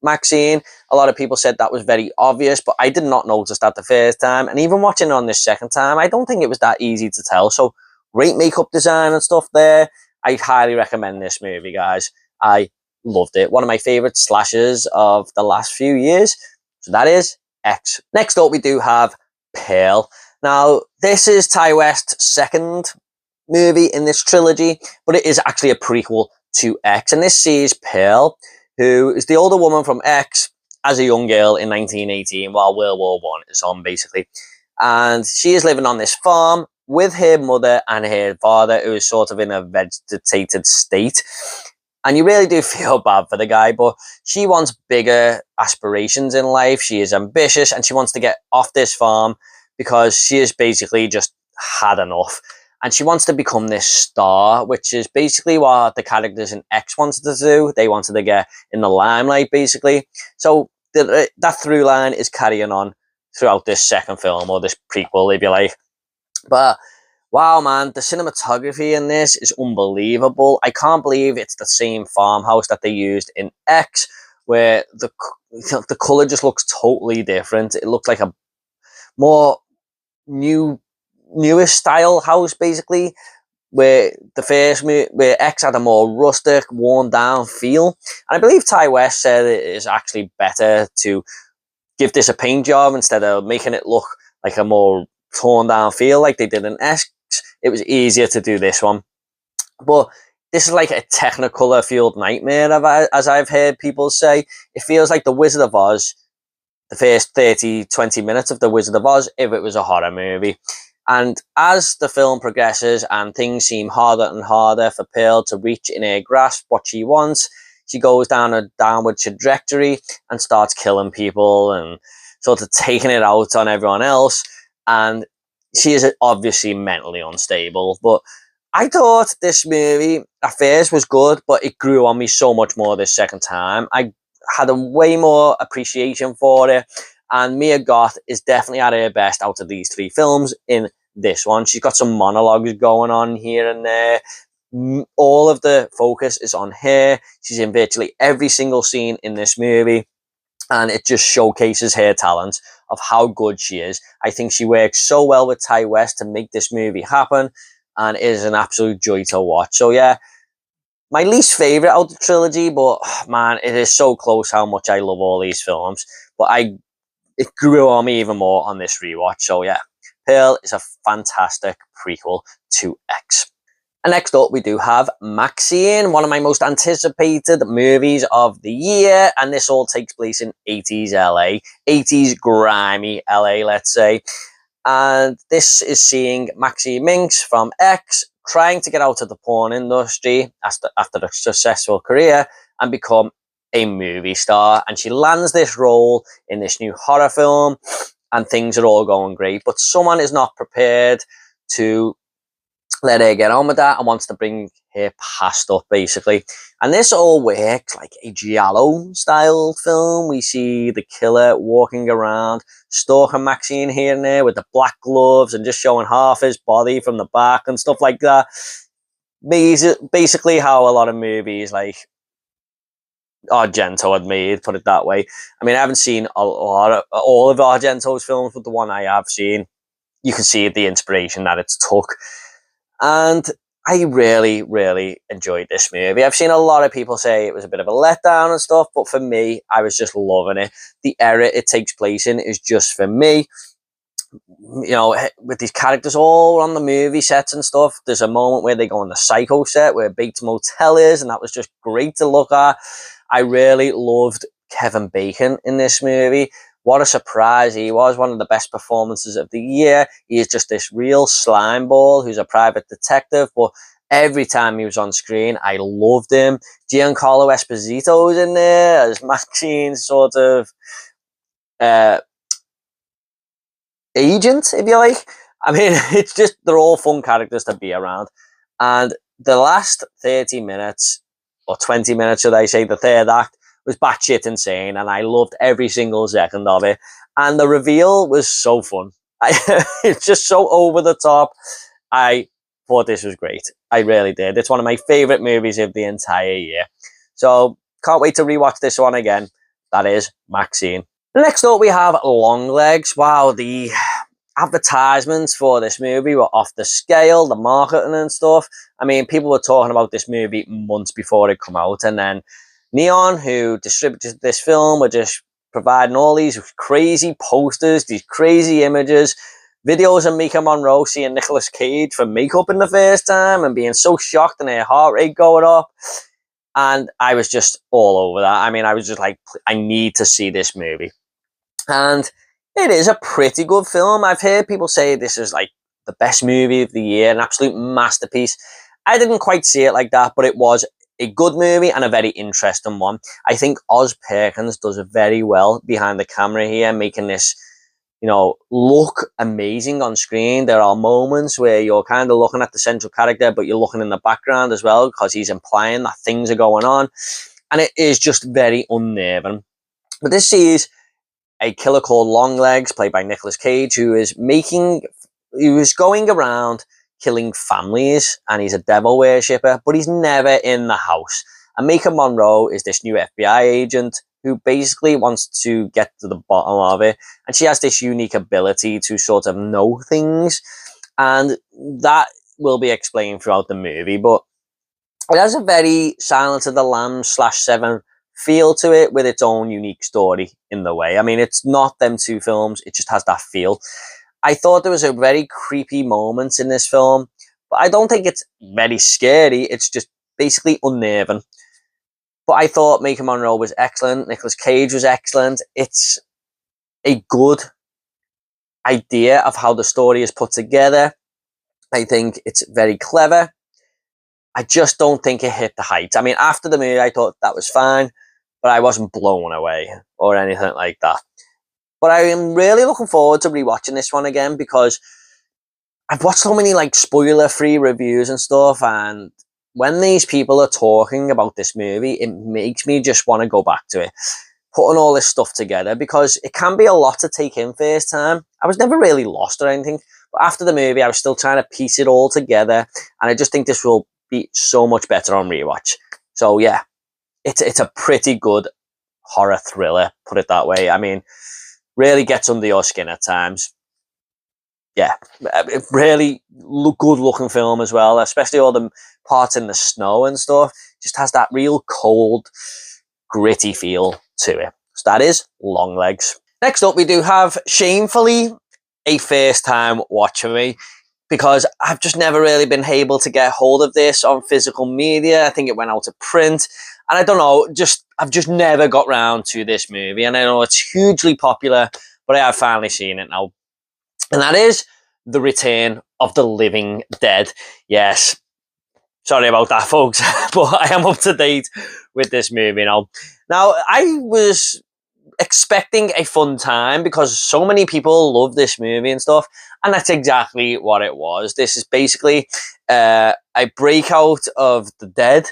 Maxine. A lot of people said that was very obvious, but I did not notice that the first time. And even watching it on this second time, I don't think it was that easy to tell. So great makeup design and stuff there. I highly recommend this movie, guys. I loved it. One of my favorite slashers of the last few years. So that is X. Next up, we do have Pearl. Now, this is Ty West's second movie in this trilogy, but it is actually a prequel to X. And this sees Pearl, who is the older woman from X, as a young girl in 1918 while World War One is on, basically. And she is living on this farm with her mother and her father, who is sort of in a vegetated state. And you really do feel bad for the guy, but she wants bigger aspirations in life. She is ambitious and she wants to get off this farm because she has basically just had enough. And she wants to become this star, which is basically what the characters in X wanted to do. They wanted to get in the limelight, basically. So that through line is carrying on throughout this second film, or this prequel, if you like. But wow, man, the cinematography in this is unbelievable. I can't believe it's the same farmhouse that they used in X, where the color just looks totally different. It looks like a more newer style house, basically, where the first where X had a more rustic, worn down feel. And I believe Ty West said it is actually better to give this a paint job instead of making it look like a more torn down feel like they did in X. It was easier to do this one. But this is like a technicolor fueled nightmare, as I've heard people say. It feels like The Wizard of Oz, the first 20 minutes of The Wizard of Oz, if it was a horror movie. And as the film progresses and things seem harder and harder for Pearl to reach in her grasp what she wants, she goes down a downward trajectory and starts killing people and sort of taking it out on everyone else. And she is obviously mentally unstable. But I thought this movie at first was good, but it grew on me so much more this second time. I had a way more appreciation for it. And Mia Goth is definitely at her best out of these three films in this one. She's got some monologues going on here and there. All of the focus is on her. She's in virtually every single scene in this movie. And it just showcases her talent of how good she is. I think she works so well with Ty West to make this movie happen. And it is an absolute joy to watch. So yeah, my least favourite out of the trilogy. But man, it is so close how much I love all these films. But it grew on me even more on this rewatch. So yeah, Pearl is a fantastic prequel to X. And next up, we do have Maxine, one of my most anticipated movies of the year. And this all takes place in 80s LA, 80s grimy LA, let's say. And this is seeing Maxine Minx from X trying to get out of the porn industry after a successful career and become a movie star. And she lands this role in this new horror film, and things are all going great. But someone is not prepared to let her get on with that and wants to bring her past up, basically. And this all works like a giallo style film. We see the killer walking around, stalking Maxine here and there with the black gloves and just showing half his body from the back and stuff like that. Basically how a lot of movies like Argento had made, put it that way. I mean, I haven't seen all of Argento's films, but the one I have seen, you can see the inspiration that it's took. And I really, really enjoyed this movie. I've seen a lot of people say it was a bit of a letdown and stuff, but for me, I was just loving it. The era it takes place in is just for me. You know, with these characters all on the movie sets and stuff, there's a moment where they go on the Psycho set where Bates Motel is, and that was just great to look at. I really loved Kevin Bacon in this movie. What a surprise he was. One of the best performances of the year. He is just this real slime ball who's a private detective, but every time he was on screen, I loved him. Giancarlo Esposito's in there as Maxine's sort of agent, if you like. I mean, it's just, they're all fun characters to be around. And the last 30 minutes, or 20 minutes, should I say, the third act, was batshit insane, and I loved every single second of it. And the reveal was so fun. It's just so over the top. I thought this was great. I really did. It's one of my favourite movies of the entire year. So, can't wait to rewatch this one again. That is Maxine. Next up, we have Longlegs. Wow, the advertisements for this movie were off the scale, the marketing and stuff. I mean, people were talking about this movie months before it come out, and then Neon, who distributed this film, were just providing all these crazy posters, these crazy images, videos of Mika Monroe seeing Nicolas Cage for makeup in the first time and being so shocked and her heart rate going up. And I was just all over that. I mean, I was just like, I need to see this movie. And it is a pretty good film. I've heard people say this is like the best movie of the year, an absolute masterpiece. I didn't quite see it like that, but it was a good movie and a very interesting one. I think Oz Perkins does it very well behind the camera here, making this, you know, look amazing on screen. There are moments where you're kind of looking at the central character, but you're looking in the background as well, because he's implying that things are going on. And it is just very unnerving. But this sees a killer called Longlegs, played by Nicolas Cage, who is going around killing families, and he's a devil worshipper, but he's never in the house. And Mika Monroe is this new FBI agent who basically wants to get to the bottom of it, and she has this unique ability to sort of know things, and that will be explained throughout the movie. But it has a very Silence of the Lambs /7 feel to it, with its own unique story in the way. I mean, it's not them two films, it just has that feel. I thought there was a very creepy moments in this film, but I don't think it's very scary. It's just basically unnerving. But I thought Mika Monroe was excellent. Nicolas Cage was excellent. It's a good idea of how the story is put together. I think it's very clever. I just don't think it hit the heights. I mean, after the movie, I thought that was fine, but I wasn't blown away or anything like that. But I am really looking forward to rewatching this one again, because I've watched so many like spoiler-free reviews and stuff, and when these people are talking about this movie, it makes me just want to go back to it, putting all this stuff together, because it can be a lot to take in first time. I was never really lost or anything, but after the movie, I was still trying to piece it all together, and I just think this will be so much better on rewatch. So yeah, it's a pretty good horror thriller, put it that way. I mean, really gets under your skin at times. Yeah, really good looking film as well, especially all the parts in the snow and stuff. Just has that real cold, gritty feel to it. So that is Longlegs. Next up, we do have, shamefully, a first time watch for me. because I've just never really been able to get hold of this on physical media. I think it went out of print. And I don't know, I've just never got round to this movie. And I know it's hugely popular, but I have finally seen it now. And that is The Return of the Living Dead. Yes. Sorry about that, folks, but I am up to date with this movie now. Now, I was expecting a fun time because so many people love this movie and stuff, and that's exactly what it was. This is basically a breakout of the dead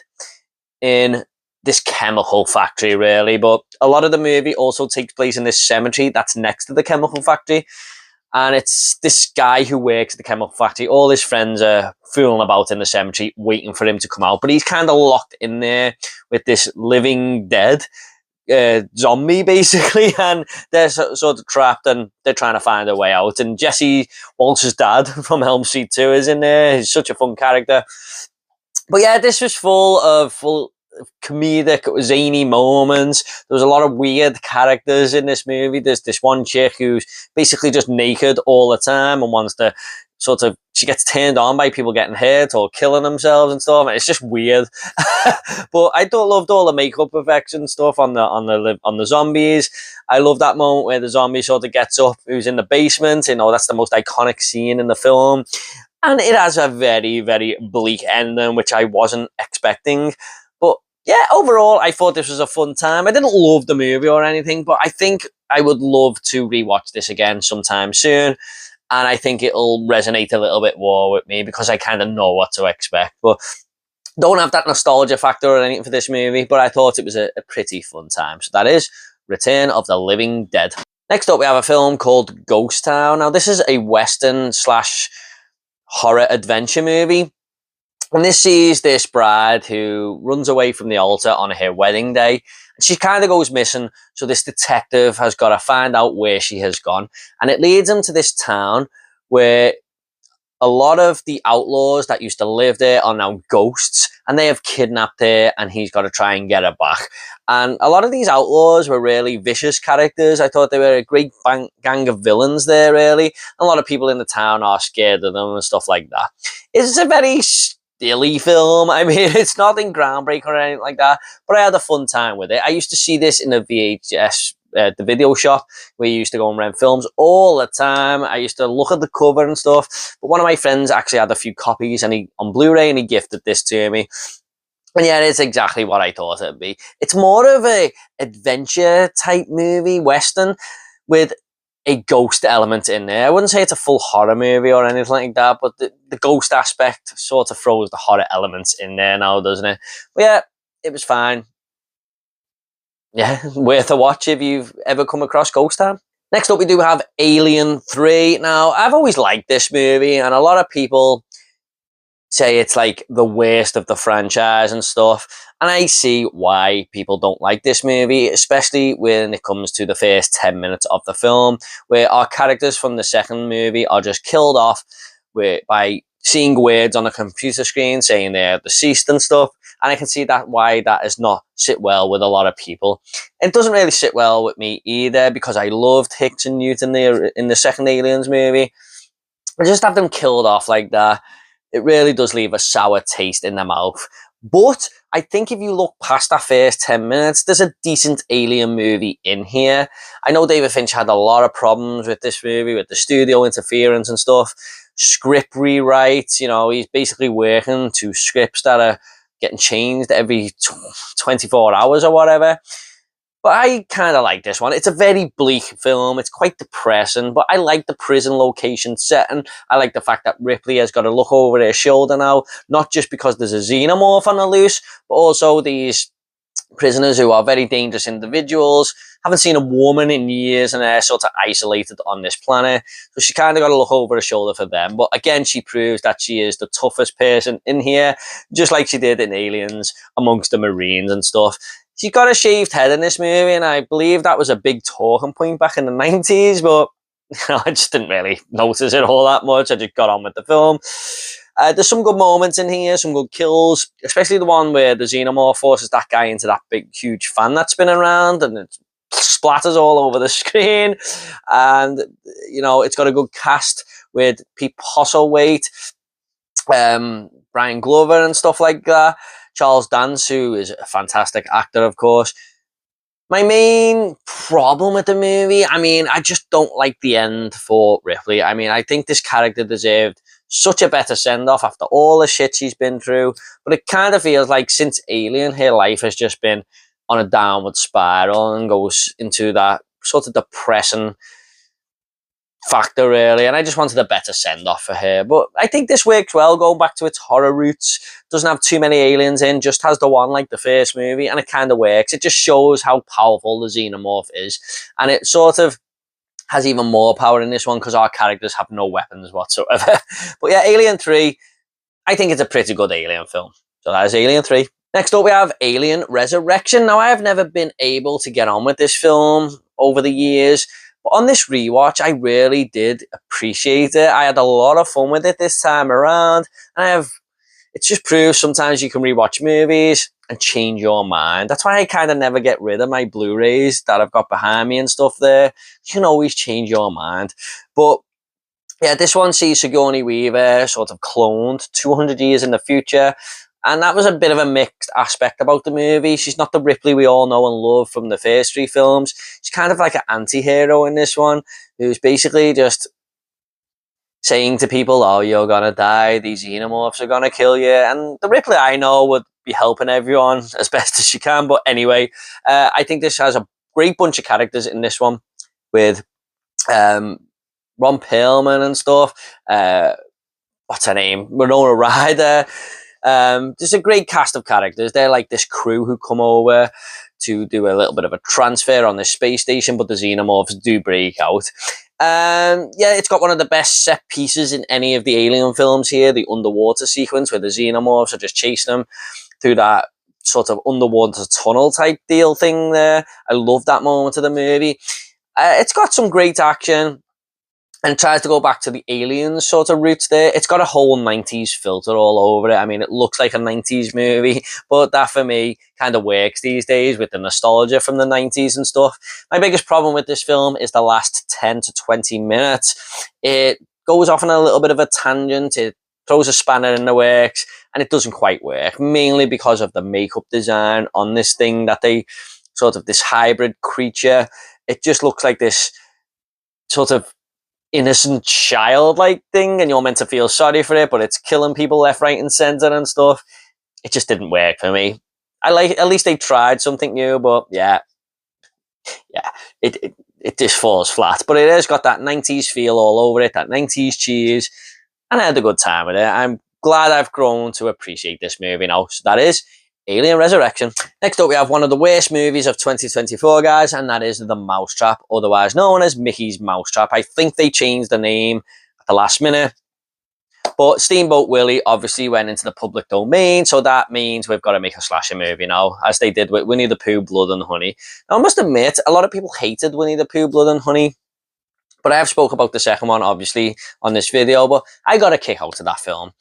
in this chemical factory, really, but a lot of the movie also takes place in this cemetery that's next to the chemical factory, and it's this guy who works at the chemical factory. All his friends are fooling about in the cemetery waiting for him to come out, but he's kind of locked in there with this living dead zombie, basically, and they're sort of trapped and they're trying to find a way out. And Jesse Walsh's dad from Elm Street 2 is in there. He's such a fun character. But yeah, this was full of comedic, zany moments. There was a lot of weird characters in this movie. There's this one chick who's basically just naked all the time and wants to she gets turned on by people getting hurt or killing themselves and stuff. And it's just weird. But I loved all the makeup effects and stuff on the zombies. I love that moment where the zombie sort of gets up, who's in the basement. You know, that's the most iconic scene in the film. And it has a very, very bleak ending, which I wasn't expecting. But yeah, overall, I thought this was a fun time. I didn't love the movie or anything, but I think I would love to rewatch this again sometime soon. And I think it'll resonate a little bit more with me because I kind of know what to expect. But don't have that nostalgia factor or anything for this movie, but I thought it was a pretty fun time. So that is Return of the Living Dead. Next up, we have a film called Ghost Town. Now, this is a Western / horror adventure movie. And this sees this bride who runs away from the altar on her wedding day. She kind of goes missing, so this detective has got to find out where she has gone. And it leads him to this town where a lot of the outlaws that used to live there are now ghosts, and they have kidnapped her, and he's got to try and get her back. And a lot of these outlaws were really vicious characters. I thought they were a great gang of villains there, really. A lot of people in the town are scared of them and stuff like that. It's a very silly film. I mean, it's nothing groundbreaking or anything like that, but I had a fun time with it. I used to see this in a VHS, the video shop, where you used to go and rent films all the time. I used to look at the cover and stuff, but one of my friends actually had a few copies and on Blu-ray, and he gifted this to me. And yeah, it's exactly what I thought it'd be. It's more of a adventure type movie, Western, with a ghost element in there. I wouldn't say it's a full horror movie or anything like that, but the ghost aspect sort of throws the horror elements in there now, doesn't it? But yeah, it was fine. Yeah, worth a watch if you've ever come across Ghost Town. Next up, we do have Alien 3. Now, I've always liked this movie, and a lot of people say it's like the worst of the franchise and stuff. And I see why people don't like this movie, especially when it comes to the first 10 minutes of the film, where our characters from the second movie are just killed off by seeing words on a computer screen saying they're deceased and stuff. And I can see that why that does not sit well with a lot of people. It doesn't really sit well with me either, because I loved Hicks and Newton there in the second Aliens movie. I just have them killed off like that. It really does leave a sour taste in the mouth. But I think if you look past that first 10 minutes, there's a decent Alien movie in here. I know David Fincher had a lot of problems with this movie, with the studio interference and stuff. Script rewrites, you know, he's basically working to scripts that are getting changed every 24 hours or whatever. But I kind of like this one. It's a very bleak film. It's quite depressing, but I like the prison location setting. I like the fact that Ripley has got to look over her shoulder now, not just because there's a xenomorph on the loose, but also these prisoners who are very dangerous individuals, haven't seen a woman in years, and they're sort of isolated on this planet. So she kind of got to look over her shoulder for them. But again, she proves that she is the toughest person in here, just like she did in Aliens amongst the Marines and stuff. She got a shaved head in this movie, and I believe that was a big talking point back in the 90s, but I just didn't really notice it all that much. I just got on with the film. There's some good moments in here, some good kills, especially the one where the xenomorph forces that guy into that big, huge fan that's spinning around, and it splatters all over the screen. And, you know, it's got a good cast with Pete Postlethwaite, Brian Glover and stuff like that. Charles Dance, who is a fantastic actor, of course. My main problem with the movie, I mean, I just don't like the end for Ripley. I mean, I think this character deserved such a better send-off after all the shit she's been through. But it kind of feels like since Alien, her life has just been on a downward spiral and goes into that sort of depressing factor, really. And I just wanted a better send-off for her. But I think this works well, going back to its horror roots. Doesn't have too many aliens in, just has the one like the first movie, and it kind of works. It just shows how powerful the xenomorph is. And it sort of has even more power in this one because our characters have no weapons whatsoever. But yeah, Alien 3, I think it's a pretty good Alien film. So that is Alien 3. Next up, we have Alien Resurrection. Now, I have never been able to get on with this film over the years, but on this rewatch, I really did appreciate it. I had a lot of fun with it this time around, and it just proves sometimes you can rewatch movies and change your mind. That's why I kind of never get rid of my Blu-rays that I've got behind me and stuff there. You can always change your mind. But yeah, this one sees Sigourney Weaver sort of cloned 200 years in the future. And that was a bit of a mixed aspect about the movie. She's not the Ripley we all know and love from the first three films. She's kind of like an anti-hero in this one, who's basically just saying to people, oh, you're gonna die, these xenomorphs are gonna kill you. And the Ripley I know would be helping everyone as best as she can. But anyway, I think this has a great bunch of characters in this one with Ron Perlman and stuff. What's her name? Winona Ryder. There's a great cast of characters. They're like this crew who come over to do a little bit of a transfer on this space station, but the xenomorphs do break out. Yeah, it's got one of the best set pieces in any of the Alien films here, the underwater sequence where the xenomorphs are just chasing them through that sort of underwater tunnel type deal thing there. I love that moment of the movie. It's got some great action and tries to go back to the Aliens sort of roots there. It's got a whole 90s filter all over it. I mean, it looks like a 90s movie, but that for me kind of works these days with the nostalgia from the 90s and stuff. My biggest problem with this film is the last 10 to 20 minutes. It goes off on a little bit of a tangent. It throws a spanner in the works, and it doesn't quite work, mainly because of the makeup design on this thing that they sort of this hybrid creature. It just looks like this sort of innocent child-like thing, and you're meant to feel sorry for it, but it's killing people left, right, and center and stuff. It just didn't work for me. At least they tried something new, but yeah, it just falls flat. But it has got that 90s feel all over it, that 90s cheese, and I had a good time with it. I'm glad I've grown to appreciate this movie now. So that is Alien Resurrection. Next up, we have one of the worst movies of 2024, guys, and that is The Mousetrap, otherwise known as Mickey's Mousetrap. I think they changed the name at the last minute, but Steamboat Willie obviously went into the public domain, so that means we've got to make a slasher movie now, as they did with Winnie the Pooh, Blood and Honey. Now, I must admit, a lot of people hated Winnie the Pooh, Blood and Honey, but I have spoke about the second one, obviously, on this video, but I got a kick out of that film.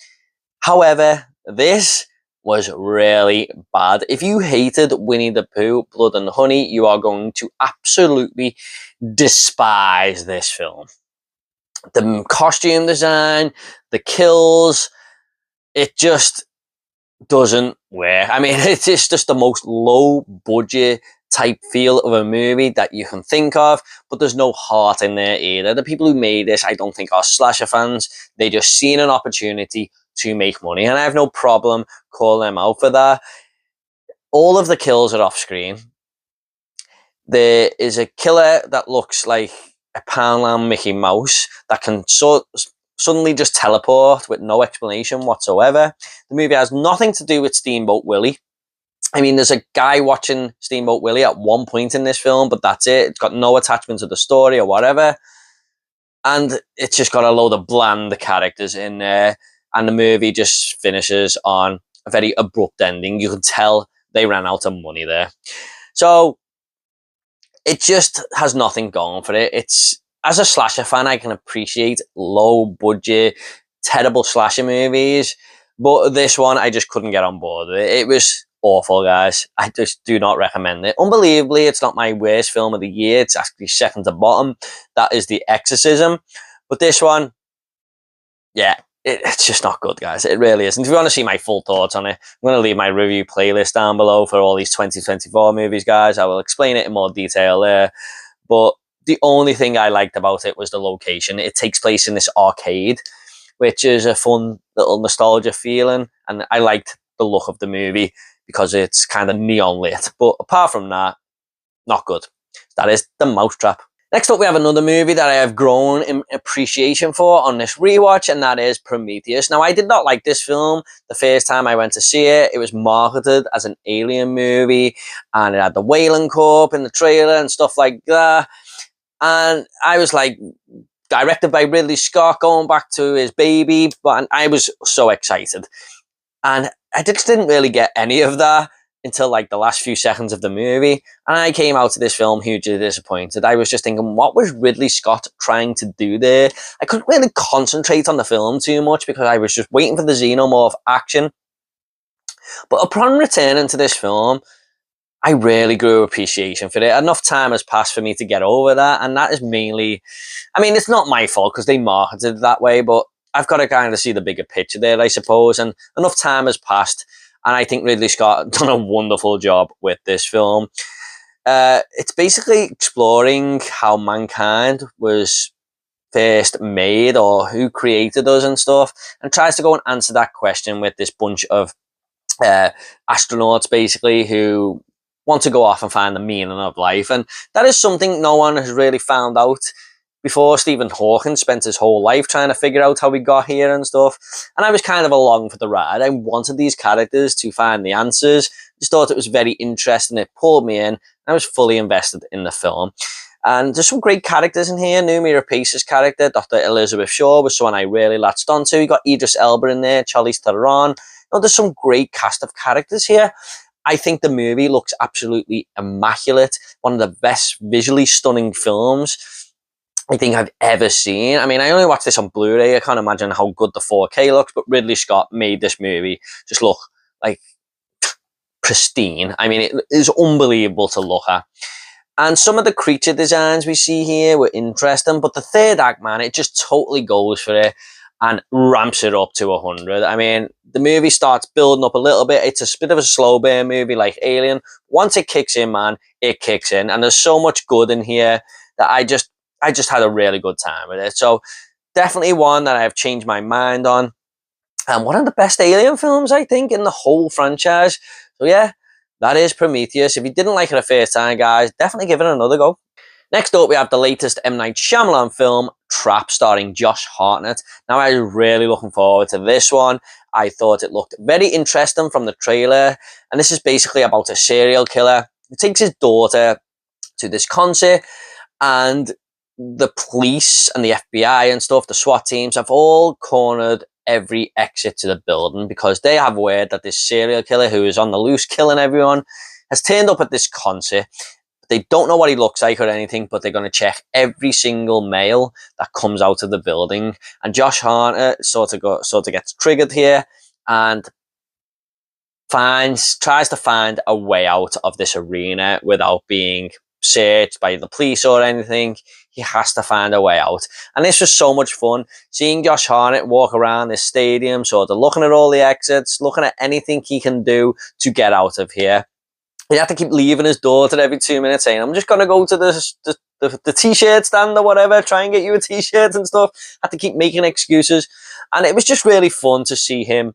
However, this was really bad. If you hated Winnie the Pooh, Blood and Honey, you are going to absolutely despise this film. The costume design, the kills, it just doesn't work. I mean, it's just the most low budget type feel of a movie that you can think of, but there's no heart in there either. The people who made this, I don't think are slasher fans. They just seen an opportunity to make money, and I have no problem calling them out for that. All of the kills are off screen. There is a killer that looks like a Poundland Mickey Mouse that can suddenly just teleport with no explanation whatsoever. The movie has nothing to do with Steamboat Willie. I mean, there's a guy watching Steamboat Willie at one point in this film, but that's it. It's got no attachment to the story or whatever. And it's just got a load of bland characters in there. And the movie just finishes on a very abrupt ending. You can tell they ran out of money there. So it just has nothing going for it. It's, as a slasher fan, I can appreciate low budget, terrible slasher movies. But this one, I just couldn't get on board with it. It was awful, guys. I just do not recommend it. Unbelievably, it's not my worst film of the year. It's actually second to bottom. That is The Exorcism. But this one, yeah, it's just not good, guys. It really is. And if you want to see my full thoughts on it, I'm going to leave my review playlist down below for all these 2024 movies, guys. I will explain it in more detail there. But the only thing I liked about it was the location. It takes place in this arcade, which is a fun little nostalgia feeling. And I liked the look of the movie because it's kind of neon lit. But apart from that, not good. That is The Mousetrap. Next up, we have another movie that I have grown in appreciation for on this rewatch, and that is Prometheus. Now, I did not like this film the first time I went to see it. It was marketed as an alien movie, and it had the Whaling Corp in the trailer and stuff like that. And I was like, directed by Ridley Scott, going back to his baby, but I was so excited. And I just didn't really get any of that until like the last few seconds of the movie. And I came out of this film hugely disappointed. I was just thinking, what was Ridley Scott trying to do there? I couldn't really concentrate on the film too much because I was just waiting for the xenomorph action. But upon returning to this film, I really grew appreciation for it. Enough time has passed for me to get over that. And that is mainly, I mean, it's not my fault because they marketed it that way, but I've got to kind of see the bigger picture there, I suppose. And enough time has passed. And I think Ridley Scott done a wonderful job with this film. It's basically exploring how mankind was first made or who created us and stuff, and tries to go and answer that question with this bunch of astronauts, basically, who want to go off and find the meaning of life. And that is something no one has really found out before. Stephen Hawking spent his whole life trying to figure out how we got here and stuff. And I was kind of along for the ride. I wanted these characters to find the answers. Just thought it was very interesting. It pulled me in. I was fully invested in the film. And there's some great characters in here. Noomi Rapace's character, Dr. Elizabeth Shaw, was someone I really latched onto. You got Idris Elba in there, Charlize Theron. There's some great cast of characters here. I think the movie looks absolutely immaculate. One of the best visually stunning films I think I've ever seen. I mean, I only watched this on Blu-ray. I can't imagine how good the 4K looks, but Ridley Scott made this movie just look like pristine. I mean, it is unbelievable to look at. And some of the creature designs we see here were interesting, but the third act, man, it just totally goes for it and ramps it up to 100. I mean, the movie starts building up a little bit. It's a bit of a slow burn movie like Alien. Once it kicks in, man, it kicks in. And there's so much good in here that I just had a really good time with it. So definitely one that I've changed my mind on. And one of the best Alien films, I think, in the whole franchise. So yeah, that is Prometheus. If you didn't like it the first time, guys, definitely give it another go. Next up, we have the latest M. Night Shyamalan film, Trap, starring Josh Hartnett. Now, I was really looking forward to this one. I thought it looked very interesting from the trailer. And this is basically about a serial killer who takes his daughter to this concert, and the police and the FBI and stuff, the SWAT teams, have all cornered every exit to the building because they have word that this serial killer who is on the loose killing everyone has turned up at this concert. They don't know what he looks like or anything, but they're going to check every single mail that comes out of the building. And Josh Hartnett sort of gets triggered here and tries to find a way out of this arena without being searched by the police or anything. He has to find a way out. And this was so much fun, seeing Josh Hartnett walk around this stadium, sort of looking at all the exits, looking at anything he can do to get out of here. He had to keep leaving his daughter every 2 minutes, saying, I'm just going to go to the t-shirt stand or whatever, try and get you a t-shirt and stuff. Had to keep making excuses. And it was just really fun to see him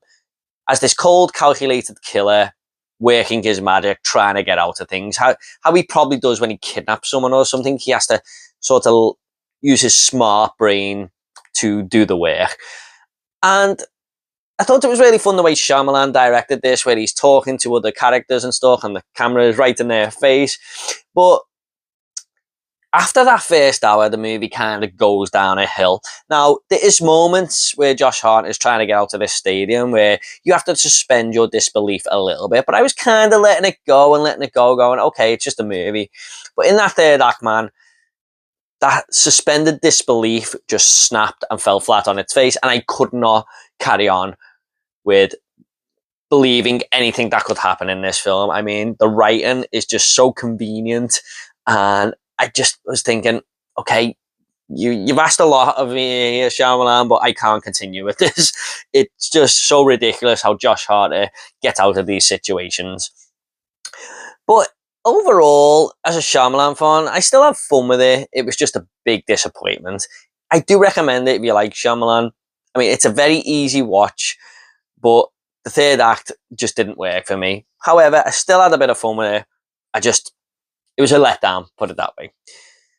as this cold, calculated killer working his magic, trying to get out of things. How he probably does when he kidnaps someone or something. He has to sort of use his smart brain to do the work. And I thought it was really fun the way Shyamalan directed this, where he's talking to other characters and stuff, and the camera is right in their face. But after that first hour, the movie kind of goes down a hill. Now, there is moments where Josh Hartnett is trying to get out of this stadium where you have to suspend your disbelief a little bit. But I was kind of letting it go, going, okay, it's just a movie. But in that third act, man, that suspended disbelief just snapped and fell flat on its face, and I could not carry on with believing anything that could happen in this film. I mean, the writing is just so convenient, and I just was thinking, okay, you've asked a lot of me here, Shyamalan, but I can't continue with this. It's just so ridiculous how Josh Hartnett gets out of these situations. But overall, as a Shyamalan fan, I still have fun with it. It was just a big disappointment. I do recommend it if you like Shyamalan. I mean, it's a very easy watch, but the third act just didn't work for me. However, I still had a bit of fun with it. It was a letdown, put it that way.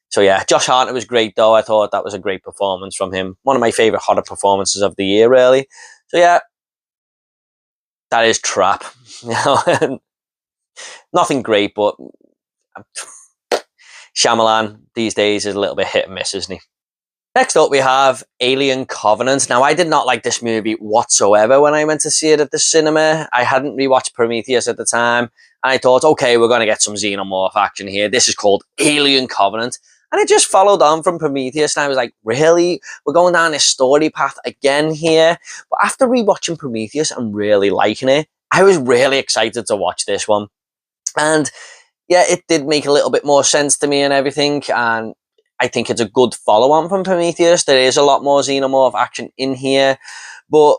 So yeah, Josh Hartnett was great though. I thought that was a great performance from him. One of my favourite horror performances of the year, really. So yeah, that is Trap. Nothing great, but Shyamalan these days is a little bit hit and miss, isn't he? Next up, we have Alien Covenant. Now, I did not like this movie whatsoever when I went to see it at the cinema. I hadn't rewatched Prometheus at the time, and I thought, okay, we're going to get some xenomorph action here. This is called Alien Covenant. And it just followed on from Prometheus, and I was like, really? We're going down this story path again here? But after rewatching Prometheus and really liking it, I was really excited to watch this one. And yeah, it did make a little bit more sense to me and everything, and I think it's a good follow-on from Prometheus. There is a lot more xenomorph action in here, but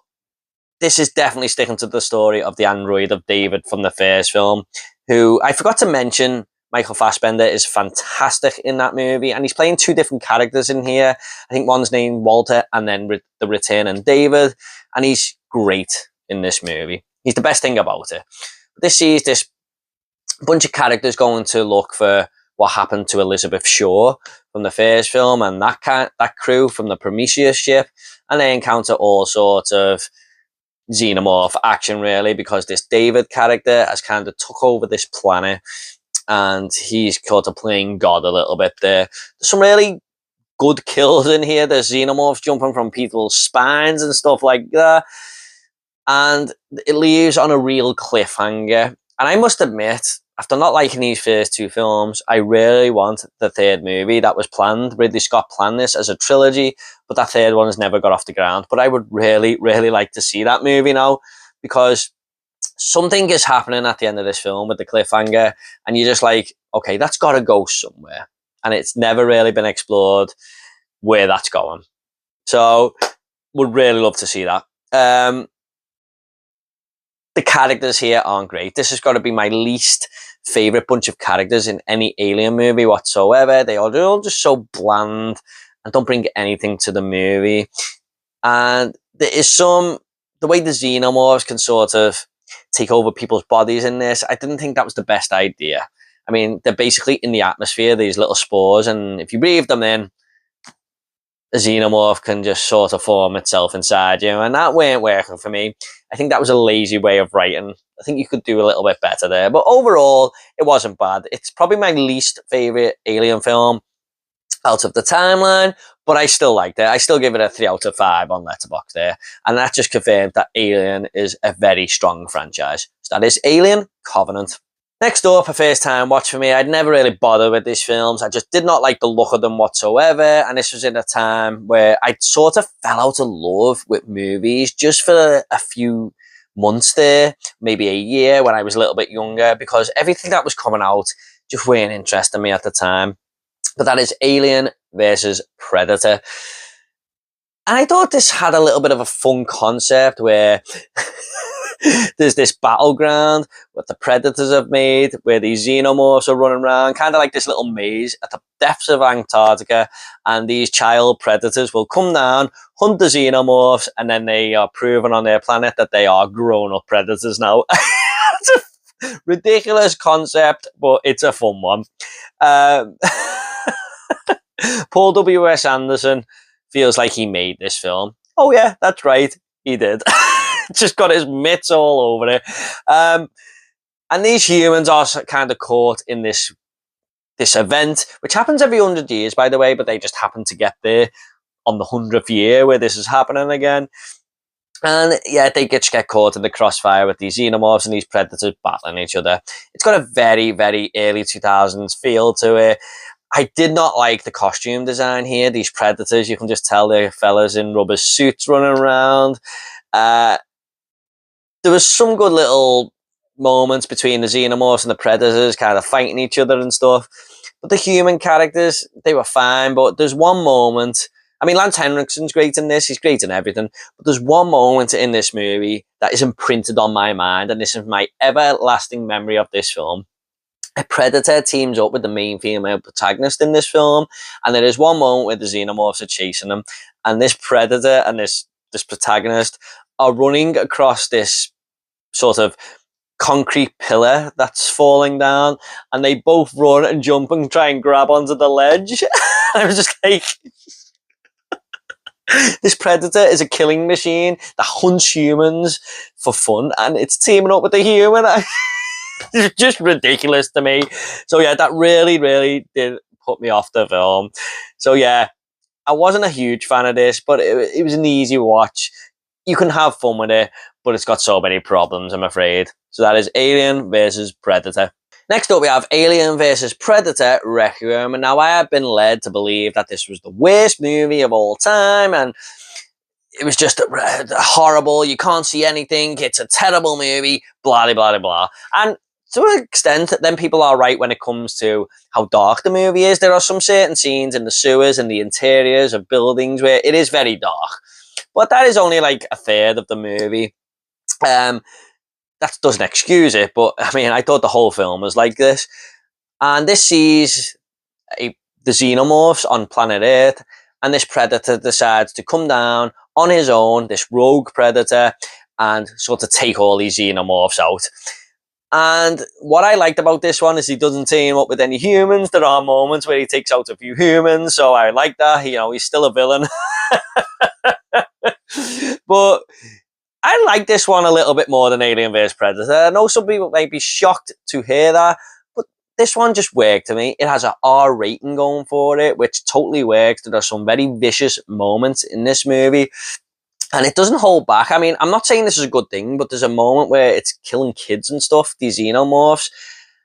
this is definitely sticking to the story of the android of David from the first film, who I forgot to mention. Michael Fassbender is fantastic in that movie, and he's playing two different characters in here. I think one's named Walter, and then the returning David, and he's great in this movie. He's the best thing about it. This sees this bunch of characters going to look for what happened to Elizabeth Shaw from the first film, and that crew from the Prometheus ship, and they encounter all sorts of xenomorph action, really, because this David character has kind of took over this planet, and he's kind of playing God a little bit there. There's some really good kills in here. There's xenomorphs jumping from people's spines and stuff like that, and it leaves on a real cliffhanger. And I must admit, after not liking these first two films, I really want the third movie that was planned. Ridley Scott planned this as a trilogy, but that third one has never got off the ground. But I would really, really like to see that movie now, because something is happening at the end of this film with the cliffhanger, and you're just like, okay, that's got to go somewhere. And it's never really been explored where that's going. So, would really love to see that. The characters here aren't great. This has got to be my least favourite bunch of characters in any Alien movie whatsoever. They're all just so bland and don't bring anything to the movie. And there is the way the xenomorphs can sort of take over people's bodies in this, I didn't think that was the best idea. I mean, they're basically in the atmosphere, these little spores, and if you breathe them in, a xenomorph can just sort of form itself inside you, and that weren't working for me. I think that was a lazy way of writing. I think you could do a little bit better there, but overall, it wasn't bad. It's probably my least favourite Alien film out of the timeline, but I still liked it. I still give it a 3 out of 5 on Letterboxd there, and that just confirmed that Alien is a very strong franchise. So that is Alien Covenant. Next up, a first time watch for me. I'd never really bothered with these films. I just did not like the look of them whatsoever. And this was in a time where I sort of fell out of love with movies just for a few months there, maybe a year when I was a little bit younger, because everything that was coming out just weren't interesting me at the time. But that is Alien versus Predator. And I thought this had a little bit of a fun concept where there's this battleground that the Predators have made where these xenomorphs are running around, kind of like this little maze at the depths of Antarctica, and these child predators will come down, hunt the xenomorphs, and then they are proven on their planet that they are grown-up predators now. It's a ridiculous concept, but it's a fun one. Paul W.S. Anderson feels like he made this film. Oh yeah, that's right, he did. Just got his mitts all over it. And these humans are kind of caught in this event, which happens every 100 years, by the way, but they just happen to get there on the 100th year where this is happening again. And yeah, they get caught in the crossfire with these xenomorphs and these predators battling each other. It's got a very, very early 2000s feel to it. I did not like the costume design here. These predators, you can just tell they're fellas in rubber suits running around. There was some good little moments between the xenomorphs and the predators kind of fighting each other and stuff. But the human characters, they were fine. But there's one moment. I mean, Lance Henriksen's great in this. He's great in everything. But there's one moment in this movie that is imprinted on my mind, and this is my everlasting memory of this film. A predator teams up with the main female protagonist in this film, and there is one moment where the xenomorphs are chasing them, and this predator and this protagonist are running across this sort of concrete pillar that's falling down, and they both run and jump and try and grab onto the ledge. I was just like, this predator is a killing machine that hunts humans for fun, and it's teaming up with a human. It's just ridiculous to me. So yeah, that really, really did put me off the film. So yeah, I wasn't a huge fan of this, but it was an easy watch. You can have fun with it, but it's got so many problems, I'm afraid. So that is Alien versus Predator. Next up, we have Alien vs. Predator Requiem. And now I have been led to believe that this was the worst movie of all time, and it was just horrible. You can't see anything. It's a terrible movie, blah, blah, blah, blah. And to an extent, then people are right when it comes to how dark the movie is. There are some certain scenes in the sewers and the interiors of buildings where it is very dark. But that is only like a third of the movie. That doesn't excuse it, but I mean, I thought the whole film was like this. And this sees the xenomorphs on planet Earth, and this predator decides to come down on his own, this rogue predator, and sort of take all these xenomorphs out. And what I liked about this one is he doesn't team up with any humans. There are moments where he takes out a few humans, so I like that. You know, he's still a villain. But I like this one a little bit more than Alien vs. Predator. I know some people may be shocked to hear that, but this one just worked to me. It has an R rating going for it, which totally works. There are some very vicious moments in this movie, and it doesn't hold back. I mean, I'm not saying this is a good thing, but there's a moment where it's killing kids and stuff, these xenomorphs,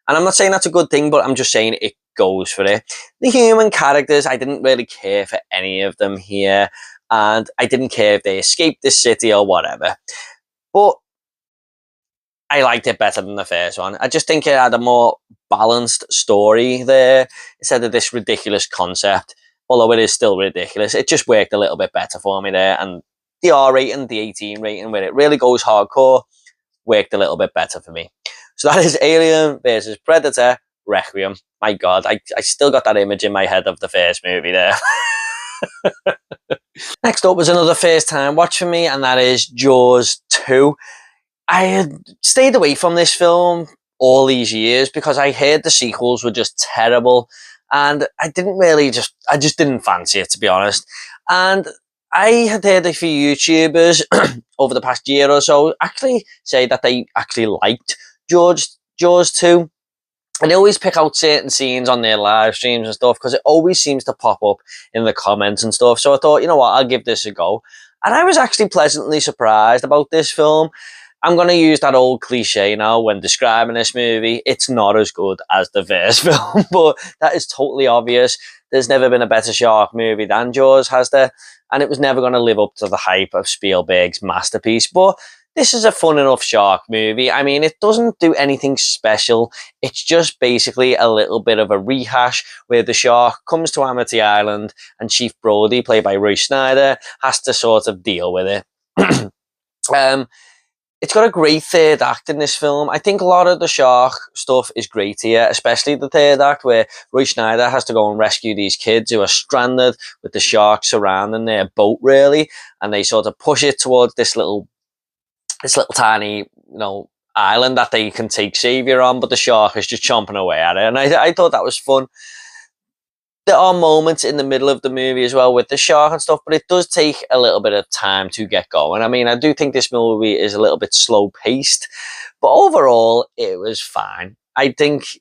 and I'm not saying that's a good thing, but I'm just saying it goes for it. The human characters, I didn't really care for any of them here, and I didn't care if they escaped this city or whatever. But I liked it better than the first one. I just think it had a more balanced story there instead of this ridiculous concept. Although it is still ridiculous, it just worked a little bit better for me there. And the R rating, the 18 rating, where it really goes hardcore, worked a little bit better for me. So that is Alien vs. Predator Requiem. My God, I still got that image in my head of the first movie there. Next up was another first time watch for me, and that is Jaws 2. I had stayed away from this film all these years because I heard the sequels were just terrible, and I just didn't fancy it, to be honest. And I had heard a few YouTubers over the past year or so actually say that they actually liked Jaws 2. And they always pick out certain scenes on their live streams and stuff because it always seems to pop up in the comments and stuff. So I thought, you know what, I'll give this a go. And I was actually pleasantly surprised about this film. I'm going to use that old cliche now when describing this movie. It's not as good as the first film, but that is totally obvious. There's never been a better shark movie than Jaws, has there? And it was never going to live up to the hype of Spielberg's masterpiece. But this is a fun enough shark movie. I mean, it doesn't do anything special. It's just basically a little bit of a rehash where the shark comes to Amity Island and Chief Brody, played by Roy Schneider, has to sort of deal with it. It's got a great third act in this film. I think a lot of the shark stuff is great here, especially the third act where Roy Schneider has to go and rescue these kids who are stranded with the shark surrounding their boat, really, and they sort of push it towards this little tiny, island that they can take savior on, but the shark is just chomping away at it, and I thought that was fun. There are moments in the middle of the movie as well with the shark and stuff, but it does take a little bit of time to get going. I mean, I do think this movie is a little bit slow paced, but overall it was fine. I think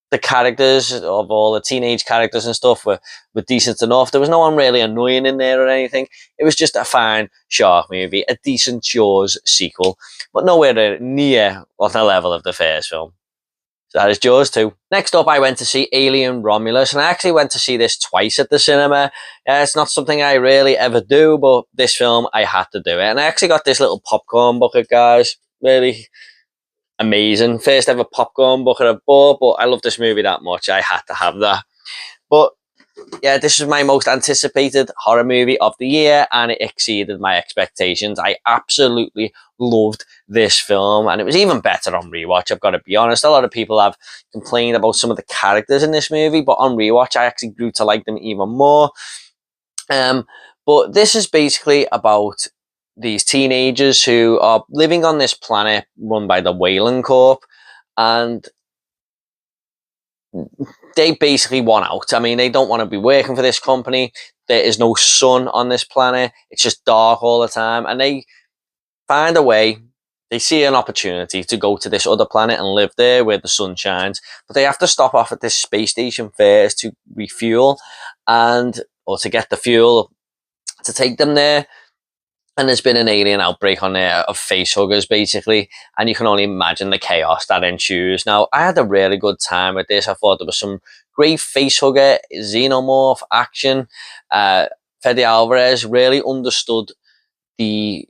the characters of all the teenage characters and stuff were decent enough. There was no one really annoying in there or anything. It was just a fine shark movie, a decent Jaws sequel, but nowhere near on the level of the first film. So that is Jaws 2. Next up, I went to see Alien Romulus, and I actually went to see this twice at the cinema. It's not something I really ever do, but this film, I had to do it. And I actually got this little popcorn bucket, guys. Really, amazing. First ever popcorn bucket I've bought, but I love this movie that much. I had to have that. But yeah, this is my most anticipated horror movie of the year, and it exceeded my expectations. I absolutely loved this film, and it was even better on rewatch, I've got to be honest. A lot of people have complained about some of the characters in this movie, but on rewatch, I actually grew to like them even more. But this is basically about these teenagers who are living on this planet run by the Whaling Corp, and they basically want out. I mean, they don't want to be working for this company. There is no sun on this planet. It's just dark all the time. And they find a way, they see an opportunity to go to this other planet and live there where the sun shines. But they have to stop off at this space station first to refuel or to get the fuel to take them there. And there's been an alien outbreak on there of facehuggers, basically, and you can only imagine the chaos that ensues. Now, I had a really good time with this. I thought there was some great facehugger, xenomorph action. Fede Alvarez really understood the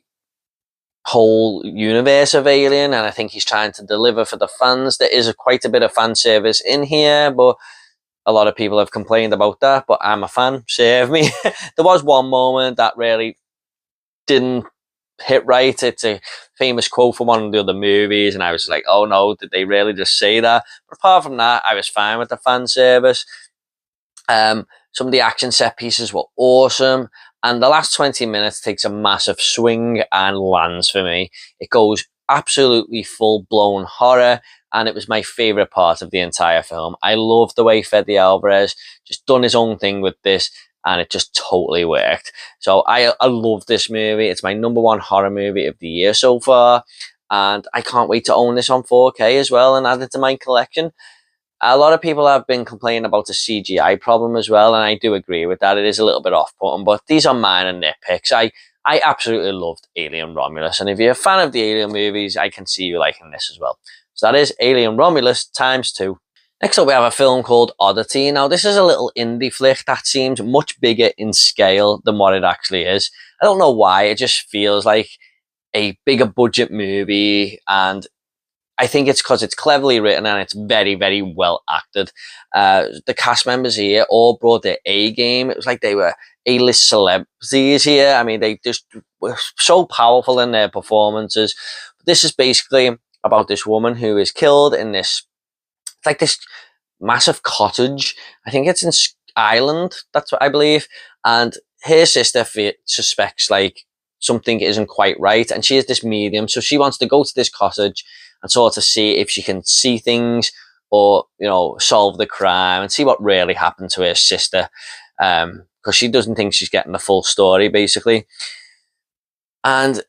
whole universe of Alien, and I think he's trying to deliver for the fans. There is quite a bit of fan service in here, but a lot of people have complained about that, but I'm a fan, serve me. There was one moment that really didn't hit right. It's a famous quote from one of the other movies, and I was like, oh no, did they really just say that? But apart from that, I was fine with the fan service. Some of the action set pieces were awesome, and the last 20 minutes takes a massive swing and lands for me. It goes absolutely full-blown horror, and it was my favorite part of the entire film. I love the way Fede Alvarez just done his own thing with this, and it just totally worked. So I love this movie. It's my #1 horror movie of the year so far, and I can't wait to own this on 4K as well and add it to my collection. A lot of people have been complaining about the CGI problem as well, and I do agree with that. It is a little bit off-putting, but these are minor nitpicks. I absolutely loved Alien Romulus, and if you're a fan of the Alien movies, I can see you liking this as well. So that is Alien Romulus ×2. Next up, we have a film called Oddity. Now, this is a little indie flick that seems much bigger in scale than what it actually is. I don't know why, it just feels like a bigger budget movie, and I think it's because it's cleverly written and it's very, very well acted. The cast members here all brought their A game. It was like they were A-list celebrities here. I mean, they just were so powerful in their performances. This is basically about this woman who is killed in this massive cottage. I think it's in Ireland, that's what I believe. And her sister suspects like something isn't quite right, and she is this medium, so she wants to go to this cottage and sort of see if she can see things or, you know, solve the crime and see what really happened to her sister, because she doesn't think she's getting the full story, basically. And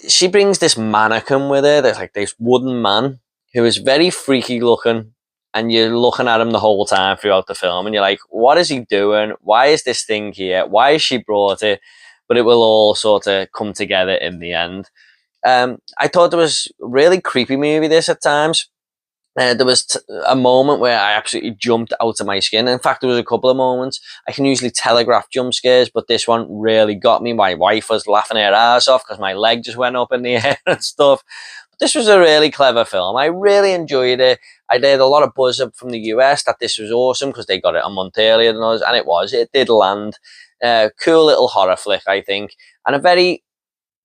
she brings this mannequin with her. There's like this wooden man who is very freaky looking, and you're looking at him the whole time throughout the film, and you're like, what is he doing? Why is this thing here? Why has she brought it? But it will all sort of come together in the end. I thought it was a really creepy movie, this, at times. There was a moment where I absolutely jumped out of my skin. In fact, there was a couple of moments. I can usually telegraph jump scares, but this one really got me. My wife was laughing her ass off because my leg just went up in the air and stuff. But this was a really clever film. I really enjoyed it. I did a lot of buzz up from the US that this was awesome because they got it a month earlier than us, and it was. It did land. Cool little horror flick, I think, and a very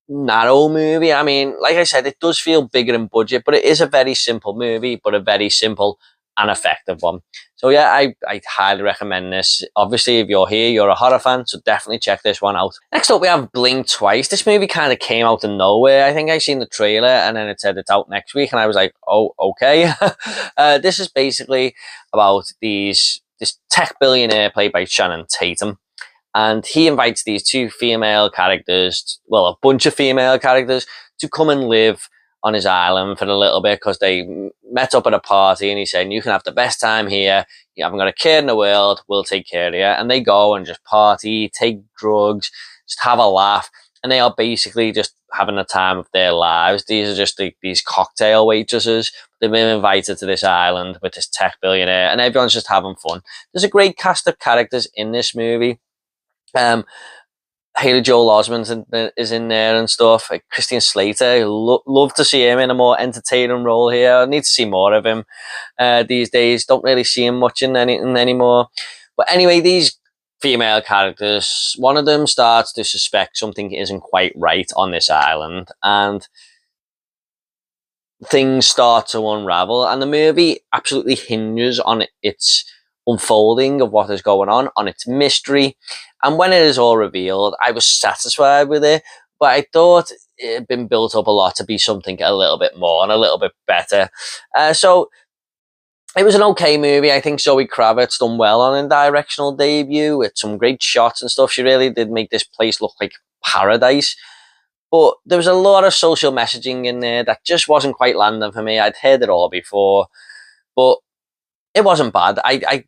narrow movie. I mean, like I said, it does feel bigger in budget, but it is a very simple movie, but a very simple and effective one. So yeah, I highly recommend this. Obviously, if you're here, you're a horror fan, so definitely check this one out. Next up, we have Blink Twice. This movie kind of came out of nowhere. I think I seen the trailer and then it said it's out next week, and I was like, oh, okay. This is basically about this tech billionaire played by Shannon Tatum. And he invites these two female characters, well, a bunch of female characters, to come and live on his island for a little bit because they met up at a party, and he said, you can have the best time here. You haven't got a care in the world. We'll take care of you. And they go and just party, take drugs, just have a laugh. And they are basically just having the time of their lives. These are just these cocktail waitresses. They've been invited to this island with this tech billionaire, and everyone's just having fun. There's a great cast of characters in this movie. Haley Joel Osment is in there and stuff. Like Christian Slater, love to see him in a more entertaining role here. I need to see more of him these days. Don't really see him much in anything anymore. But anyway, these female characters, one of them starts to suspect something isn't quite right on this island, and things start to unravel. And the movie absolutely hinges on its unfolding of what is going on its mystery. And when it is all revealed, I was satisfied with it, but I thought it had been built up a lot to be something a little bit more and a little bit better. So it was an okay movie. I think Zoe Kravitz done well on a directional debut with some great shots and stuff. She really did make this place look like paradise. But there was a lot of social messaging in there that just wasn't quite landing for me. I'd heard it all before, but it wasn't bad. I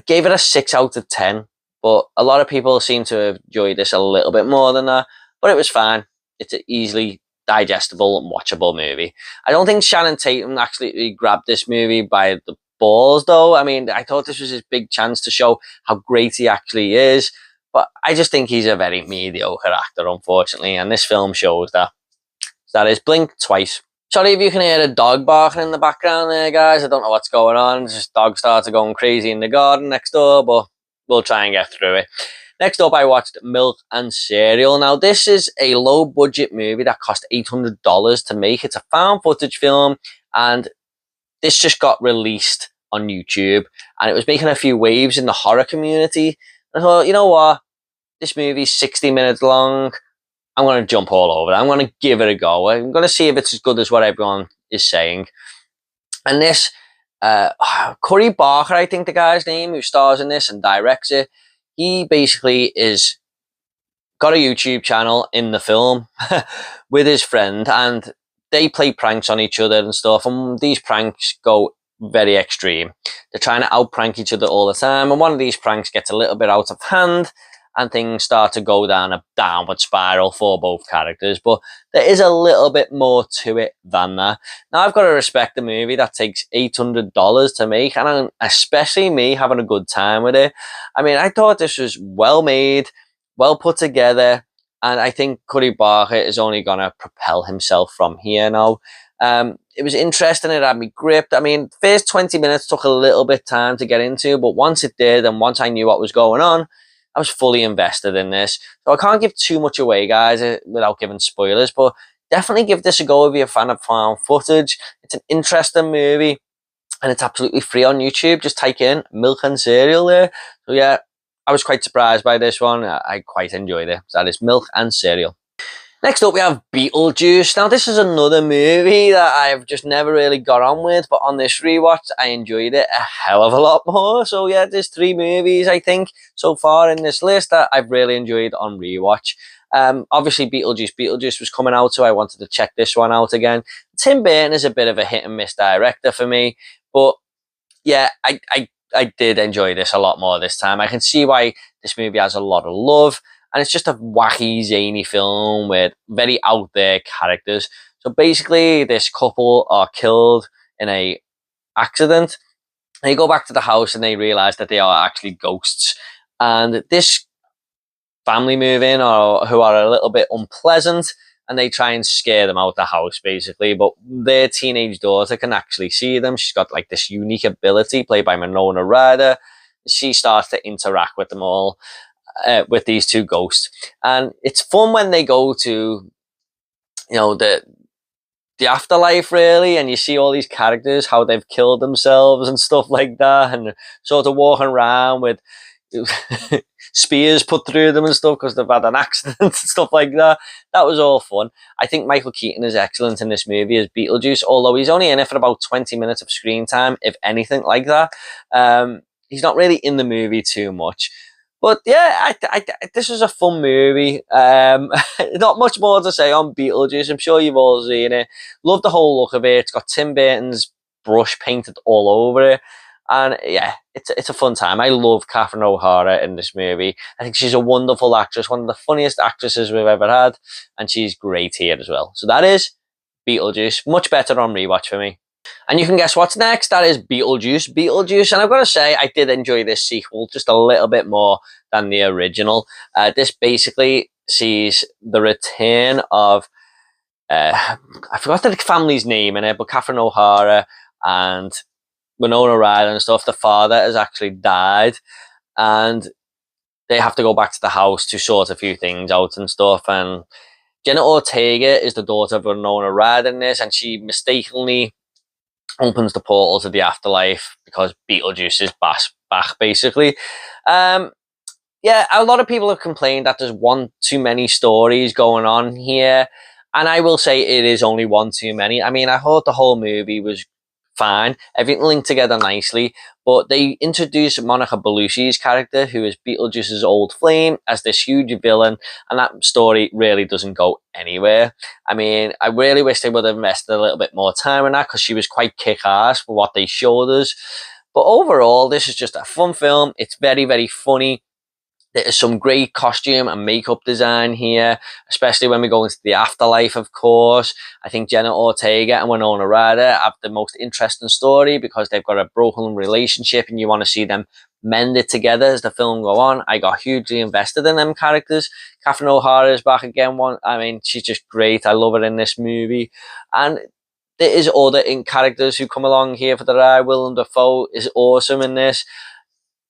gave it a 6 out of 10, but a lot of people seem to have enjoyed this a little bit more than that. But it was fine. It's an easily digestible and watchable movie. I don't think Shannon Tatum actually grabbed this movie by the balls, though. I mean, I thought this was his big chance to show how great he actually is. But I just think he's a very mediocre actor, unfortunately, and this film shows that. So that is Blink Twice. Sorry if you can hear a dog barking in the background there, guys. I don't know what's going on. Just dog started going crazy in the garden next door, but we'll try and get through it. Next up, I watched Milk and Cereal. Now, this is a low-budget movie that cost $800 to make. It's a found footage film, and this just got released on YouTube, and it was making a few waves in the horror community. I thought, you know what? This movie's 60 minutes long. I'm going to jump all over it. I'm going to give it a go. I'm going to see if it's as good as what everyone is saying. And this, Curry Barker, I think the guy's name, who stars in this and directs it, he basically is got a YouTube channel in the film with his friend, and they play pranks on each other and stuff. And these pranks go very extreme. They're trying to out-prank each other all the time, and one of these pranks gets a little bit out of hand, and things start to go down a downward spiral for both characters. But there is a little bit more to it than that. Now, I've got to respect the movie that takes $800 to make, and especially me having a good time with it. I mean, I thought this was well made, well put together, and I think Curry Barker is only going to propel himself from here now. It was interesting. It had me gripped. I mean, first 20 minutes took a little bit time to get into, but once it did, and once I knew what was going on, I was fully invested in this. So I can't give too much away, guys, without giving spoilers, but definitely give this a go if you're a fan of found footage. It's an interesting movie, and it's absolutely free on YouTube. Just type in Milk and Cereal there. So yeah, I was quite surprised by this one. I quite enjoyed it. So that is Milk and Cereal. Next up, we have Beetlejuice. Now, this is another movie that I've just never really got on with, but on this rewatch, I enjoyed it a hell of a lot more. So yeah, there's 3 movies, I think, so far in this list that I've really enjoyed on rewatch. Obviously, Beetlejuice was coming out, so I wanted to check this one out again. Tim Burton is a bit of a hit and miss director for me, but yeah, I did enjoy this a lot more this time. I can see why this movie has a lot of love. And it's just a wacky, zany film with very out there characters. So basically, this couple are killed in a accident. They go back to the house and they realize that they are actually ghosts. And this family move in, or who are a little bit unpleasant, and they try and scare them out the house, basically. But their teenage daughter can actually see them. She's got like this unique ability, played by Winona Ryder. She starts to interact with them all. With these 2 ghosts, and it's fun when they go to, you know, the afterlife, really, and you see all these characters, how they've killed themselves and stuff like that, and sort of walking around with spears put through them and stuff because they've had an accident and stuff like that. That was all fun. I think Michael Keaton is excellent in this movie as Beetlejuice, although he's only in it for about 20 minutes of screen time, if anything like that. He's not really in the movie too much. But yeah, this was a fun movie. Not much more to say on Beetlejuice. I'm sure you've all seen it. Love the whole look of it. It's got Tim Burton's brush painted all over it. And yeah, it's a fun time. I love Catherine O'Hara in this movie. I think she's a wonderful actress, one of the funniest actresses we've ever had. And she's great here as well. So that is Beetlejuice. Much better on rewatch for me. And you can guess what's next. That is Beetlejuice. Beetlejuice, and I've got to say, I did enjoy this sequel just a little bit more than the original. This basically sees the return of I forgot the family's name in it, but Catherine O'Hara and Winona Ryder and stuff. The father has actually died, and they have to go back to the house to sort a few things out and stuff. And Jenna Ortega is the daughter of Winona Ryder in this, and she mistakenly opens the portal to the afterlife because Beetlejuice is back basically. Yeah, a lot of people have complained that there's one too many stories going on here, and I will say it is only one too many. I mean, I thought the whole movie was fine, everything linked together nicely, but they introduced Monica Bellucci's character, who is Beetlejuice's old flame, as this huge villain, and that story really doesn't go anywhere. I mean, I really wish they would have invested a little bit more time in that, because she was quite kick-ass for what they showed us. But overall, this is just a fun film. It's very, very funny. There's some great costume and makeup design here, especially when we go into the afterlife, of course. I think Jenna Ortega and Winona Ryder have the most interesting story because they've got a broken relationship and you want to see them mend it together as the film go on. I got hugely invested in them characters. Catherine O'Hara is back again. I mean, she's just great. I love her in this movie. And there is other characters who come along here for the ride. Willem Dafoe is awesome in this.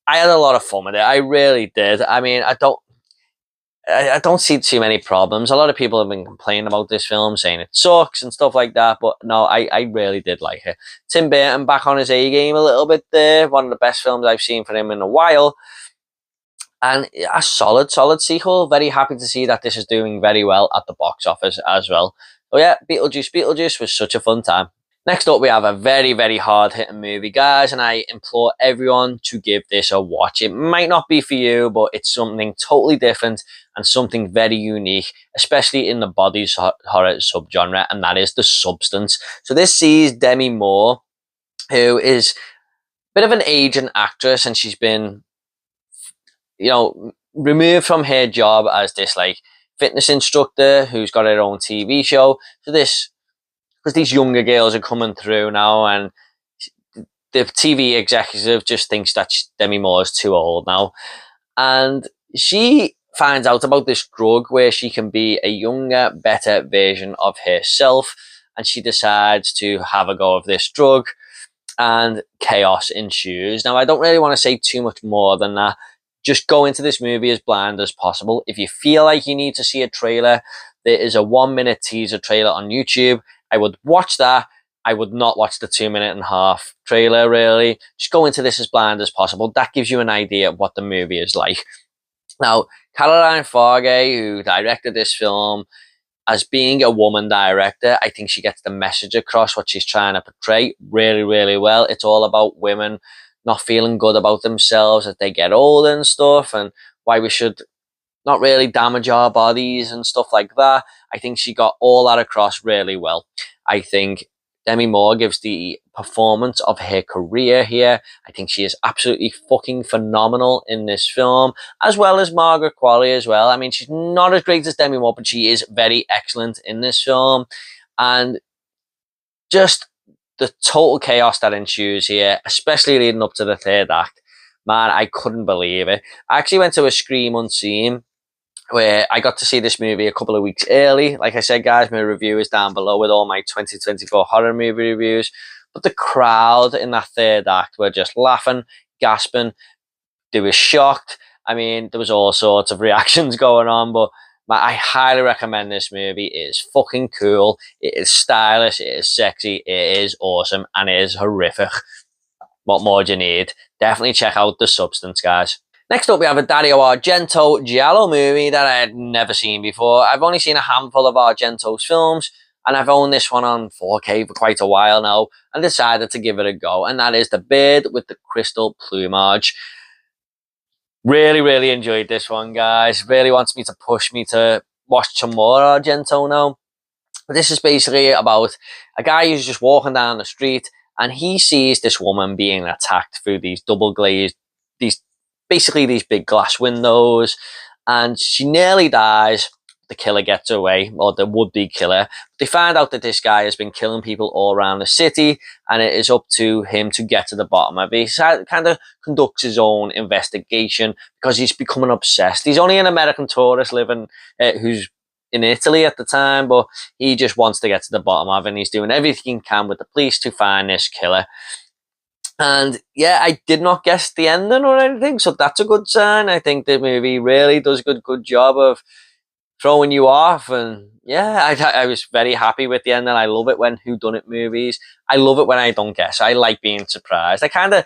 I had a lot of fun with it. I really did. I mean, I don't see too many problems. A lot of people have been complaining about this film, saying it sucks and stuff like that. But no, I really did like it. Tim Burton back on his A game a little bit there. One of the best films I've seen for him in a while. And a solid sequel. Very happy to see that this is doing very well at the box office as well. So yeah, Beetlejuice was such a fun time. Next up, we have a very, very hard-hitting movie, guys, and I implore everyone to give this a watch. It might not be for you, but it's something totally different and something very unique, especially in the body horror subgenre, and that is The Substance. So this sees Demi Moore, who is a bit of an aging actress, and she's been, removed from her job as this, fitness instructor who's got her own TV show. So because these younger girls are coming through now, and the TV executive just thinks that Demi Moore is too old now. And she finds out about this drug where she can be a younger, better version of herself. And she decides to have a go of this drug, and chaos ensues. Now, I don't really want to say too much more than that. Just go into this movie as blind as possible. If you feel like you need to see a trailer, there is a 1-minute teaser trailer on YouTube. I would watch that. I would not watch the 2.5-minute trailer, really. Just go into this as blind as possible. That gives you an idea of what the movie is like. Now, Caroline Fargay, who directed this film, as being a woman director, I think she gets the message across, what she's trying to portray, really, really well. It's all about women not feeling good about themselves as they get older and stuff, and why we should not really damage our bodies and stuff like that. I think she got all that across really well. I think Demi Moore gives the performance of her career here. I think she is absolutely fucking phenomenal in this film, as well as Margaret Qualley as well. I mean, she's not as great as Demi Moore, but she is very excellent in this film. And just the total chaos that ensues here, especially leading up to the third act, man, I couldn't believe it. I actually went to a Scream Unseen, where I got to see this movie a couple of weeks early. Like I said, guys, my review is down below with all my 2024 horror movie reviews. But the crowd in that third act were just laughing, gasping. They were shocked. I mean, there was all sorts of reactions going on, but I highly recommend this movie. It is fucking cool. It is stylish. It is sexy. It is awesome. And it is horrific. What more do you need? Definitely check out The Substance, guys. Next up, we have a Dario Argento giallo movie that I had never seen before. I've only seen a handful of Argento's films, and I've owned this one on 4K for quite a while now, and decided to give it a go, and that is The Bird with the Crystal Plumage. Really, really enjoyed this one, guys. Really wants me to push me to watch some more Argento now. But this is basically about a guy who's just walking down the street, and he sees this woman being attacked through these double glazed, these big glass windows, and she nearly dies. the killer gets away, or the would-be killer. They find out that this guy has been killing people all around the city, and it is up to him to get to the bottom of it. He kind of conducts his own investigation because he's becoming obsessed. He's only an American tourist living, who's in Italy at the time, but he just wants to get to the bottom of it, and he's doing everything he can with the police to find this killer. And yeah, I did not guess the ending or anything, so that's a good sign. I think the movie really does a good job of throwing you off, and yeah, I was very happy with the ending. I love it when whodunit movies. I love it when I don't guess. I like being surprised. I kind of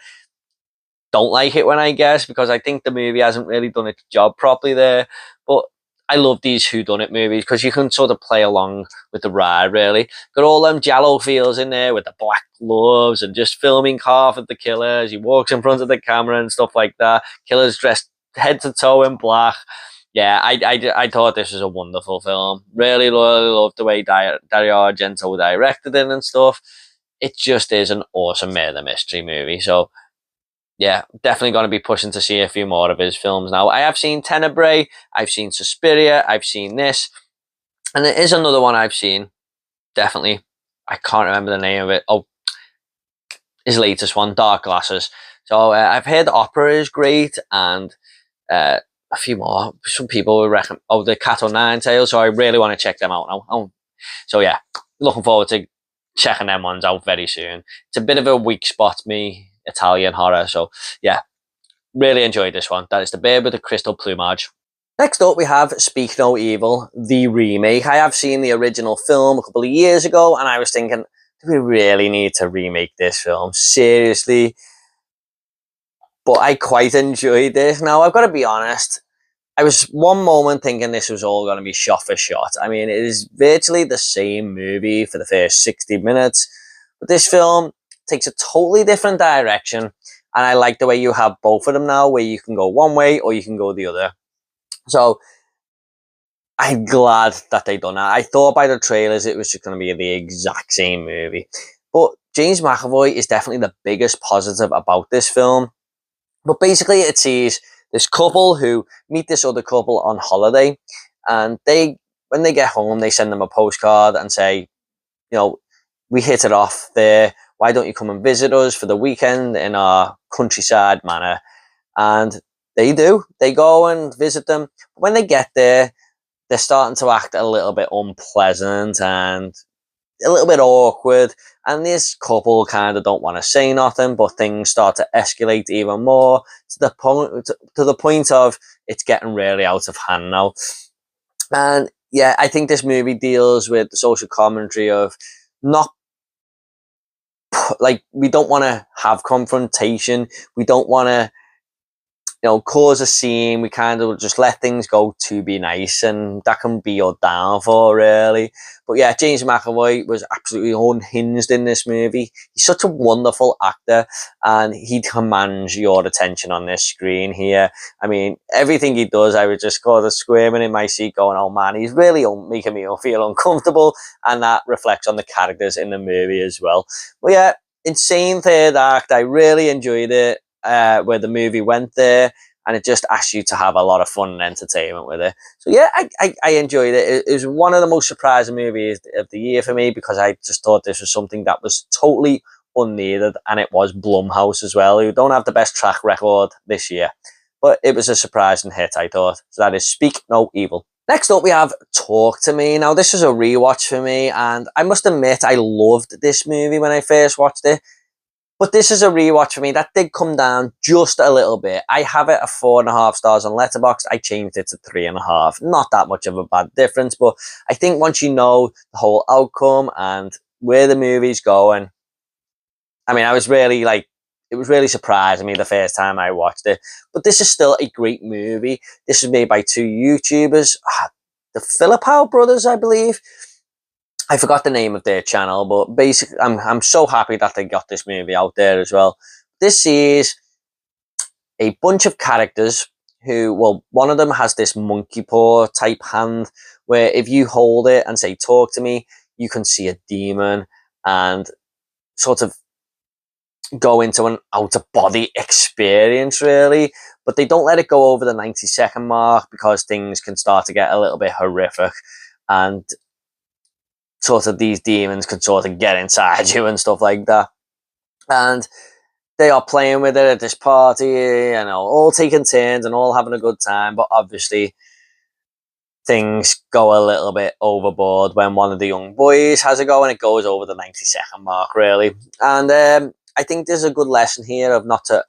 don't like it when I guess because I think the movie hasn't really done its job properly there. But I love these whodunit movies because you can sort of play along with the ride, really. Got all them Jallo feels in there with the black gloves and just filming half of the killer as he walks in front of the camera and stuff like that. Killer's dressed head to toe in black. Yeah, I thought this was a wonderful film. Really loved the way Dario Argento directed it and stuff. It just is an awesome murder mystery movie. So yeah, definitely going to be pushing to see a few more of his films now. I have seen Tenebrae, I've seen Suspiria, I've seen this, and there is another one I've seen. Definitely, I can't remember the name of it. Oh, his latest one, Dark Glasses. So I've heard Opera is great, and a few more. Some people would reckon, oh, the Cat o' Nine Tails. So I really want to check them out now. So yeah, looking forward to checking them ones out very soon. It's a bit of a weak spot, me, Italian horror. So yeah, really enjoyed this one. That is The Bird with the Crystal Plumage. Next up, we have Speak No Evil, the remake. I have seen the original film a couple of years ago, and I was thinking, do we really need to remake this film? Seriously? But I quite enjoyed this. Now, I've got to be honest, I was one moment thinking this was all going to be shot for shot. I mean, it is virtually the same movie for the first 60 minutes, but this film takes a totally different direction, and I like the way you have both of them now, where you can go one way or you can go the other. So I'm glad that they done that. I thought by the trailers it was just going to be the exact same movie, but James McAvoy is definitely the biggest positive about this film. But basically, it sees this couple who meet this other couple on holiday, and when they get home, they send them a postcard and say, you know, we hit it off there. Why don't you come and visit us for the weekend in our countryside manor? And they do. They go and visit them. When they get there, they're starting to act a little bit unpleasant and a little bit awkward. And this couple kind of don't want to say nothing, but things start to escalate even more to the point of it's getting really out of hand now. And yeah, I think this movie deals with the social commentary of not like, we don't want to have confrontation. We don't want to, cause a scene. We kind of just let things go to be nice, and that can be your downfall, really. But yeah, James McAvoy was absolutely unhinged in this movie. He's such a wonderful actor, and he commands your attention on this screen here. I mean, everything he does, I was just kind of squirming in my seat going, oh man, he's really making me feel uncomfortable, and that reflects on the characters in the movie as well. But yeah, insane third act. I really enjoyed it. Where the movie went there, and it just asked you to have a lot of fun and entertainment with it. So yeah, I enjoyed it. It was one of the most surprising movies of the year for me, because I just thought this was something that was totally unneeded, and it was Blumhouse as well, who don't have the best track record this year. But it was a surprising hit, I thought. So that is Speak No Evil. Next up, we have Talk to Me. Now, this was a rewatch for me, and I must admit I loved this movie when I first watched it. But this is a rewatch for me. That did come down just a little bit. I have it at 4.5 stars on Letterboxd. I changed it to 3.5. Not that much of a bad difference, but I think once you know the whole outcome and where the movie's going, I mean, it was really surprising me the first time I watched it. But this is still a great movie. This was made by two YouTubers, the Philippou brothers, I believe. I forgot the name of their channel, but basically, I'm so happy that they got this movie out there as well. This is a bunch of characters who, well, one of them has this monkey paw type hand, where if you hold it and say, talk to me, you can see a demon and sort of go into an out-of-body experience, really. but they don't let it go over the 90-second mark because things can start to get a little bit horrific, and sort of these demons can sort of get inside you and stuff like that. And they are playing with it at this party, all taking turns and all having a good time, but obviously things go a little bit overboard when one of the young boys has a go, and it goes over the 90-second mark, really. And I think there's a good lesson here of not to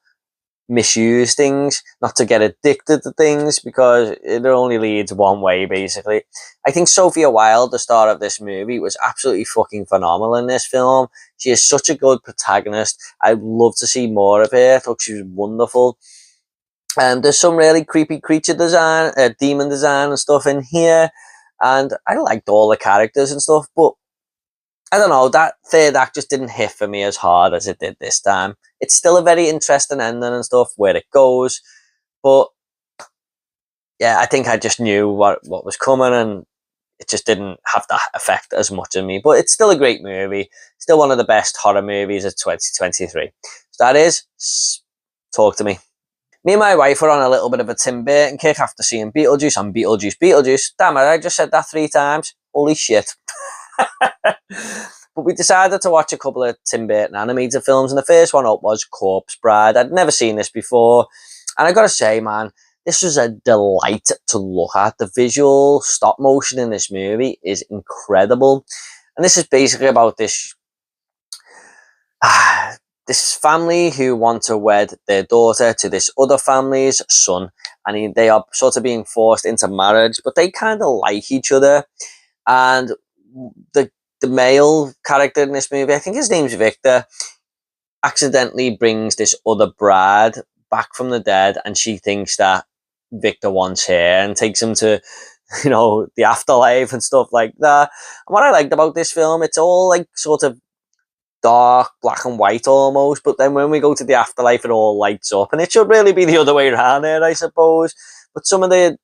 misuse things, not to get addicted to things, because it only leads one way, basically. I think Sophia Wilde, the star of this movie, was absolutely fucking phenomenal in this film. She is such a good protagonist. I'd love to see more of her. I thought she was wonderful. There's some really creepy creature design, demon design and stuff in here, and I liked all the characters and stuff, but I don't know, that third act just didn't hit for me as hard as it did this time. It's still a very interesting ending and stuff, where it goes, but yeah, I think I just knew what was coming, and it just didn't have that effect as much on me. But it's still a great movie, still one of the best horror movies of 2023. So that is Talk to Me. Me and my wife were on a little bit of a Tim Burton kick after seeing Beetlejuice on Beetlejuice. Damn it, I just said that 3 times. Holy shit. But we decided to watch a couple of Tim Burton animated films, and the first one up was Corpse Bride. I'd never seen this before, and I gotta say, man, this was a delight to look at. The visual stop motion in this movie is incredible, and this is basically about this family who want to wed their daughter to this other family's son, and they are sort of being forced into marriage, but they kind of like each other. And the male character in this movie, I think his name's Victor, accidentally brings this other bride back from the dead, and she thinks that Victor wants her and takes him to, the afterlife and stuff like that. And what I liked about this film, it's all like sort of dark, black and white almost, but then when we go to the afterlife, it all lights up, and it should really be the other way around there, I suppose. But some of the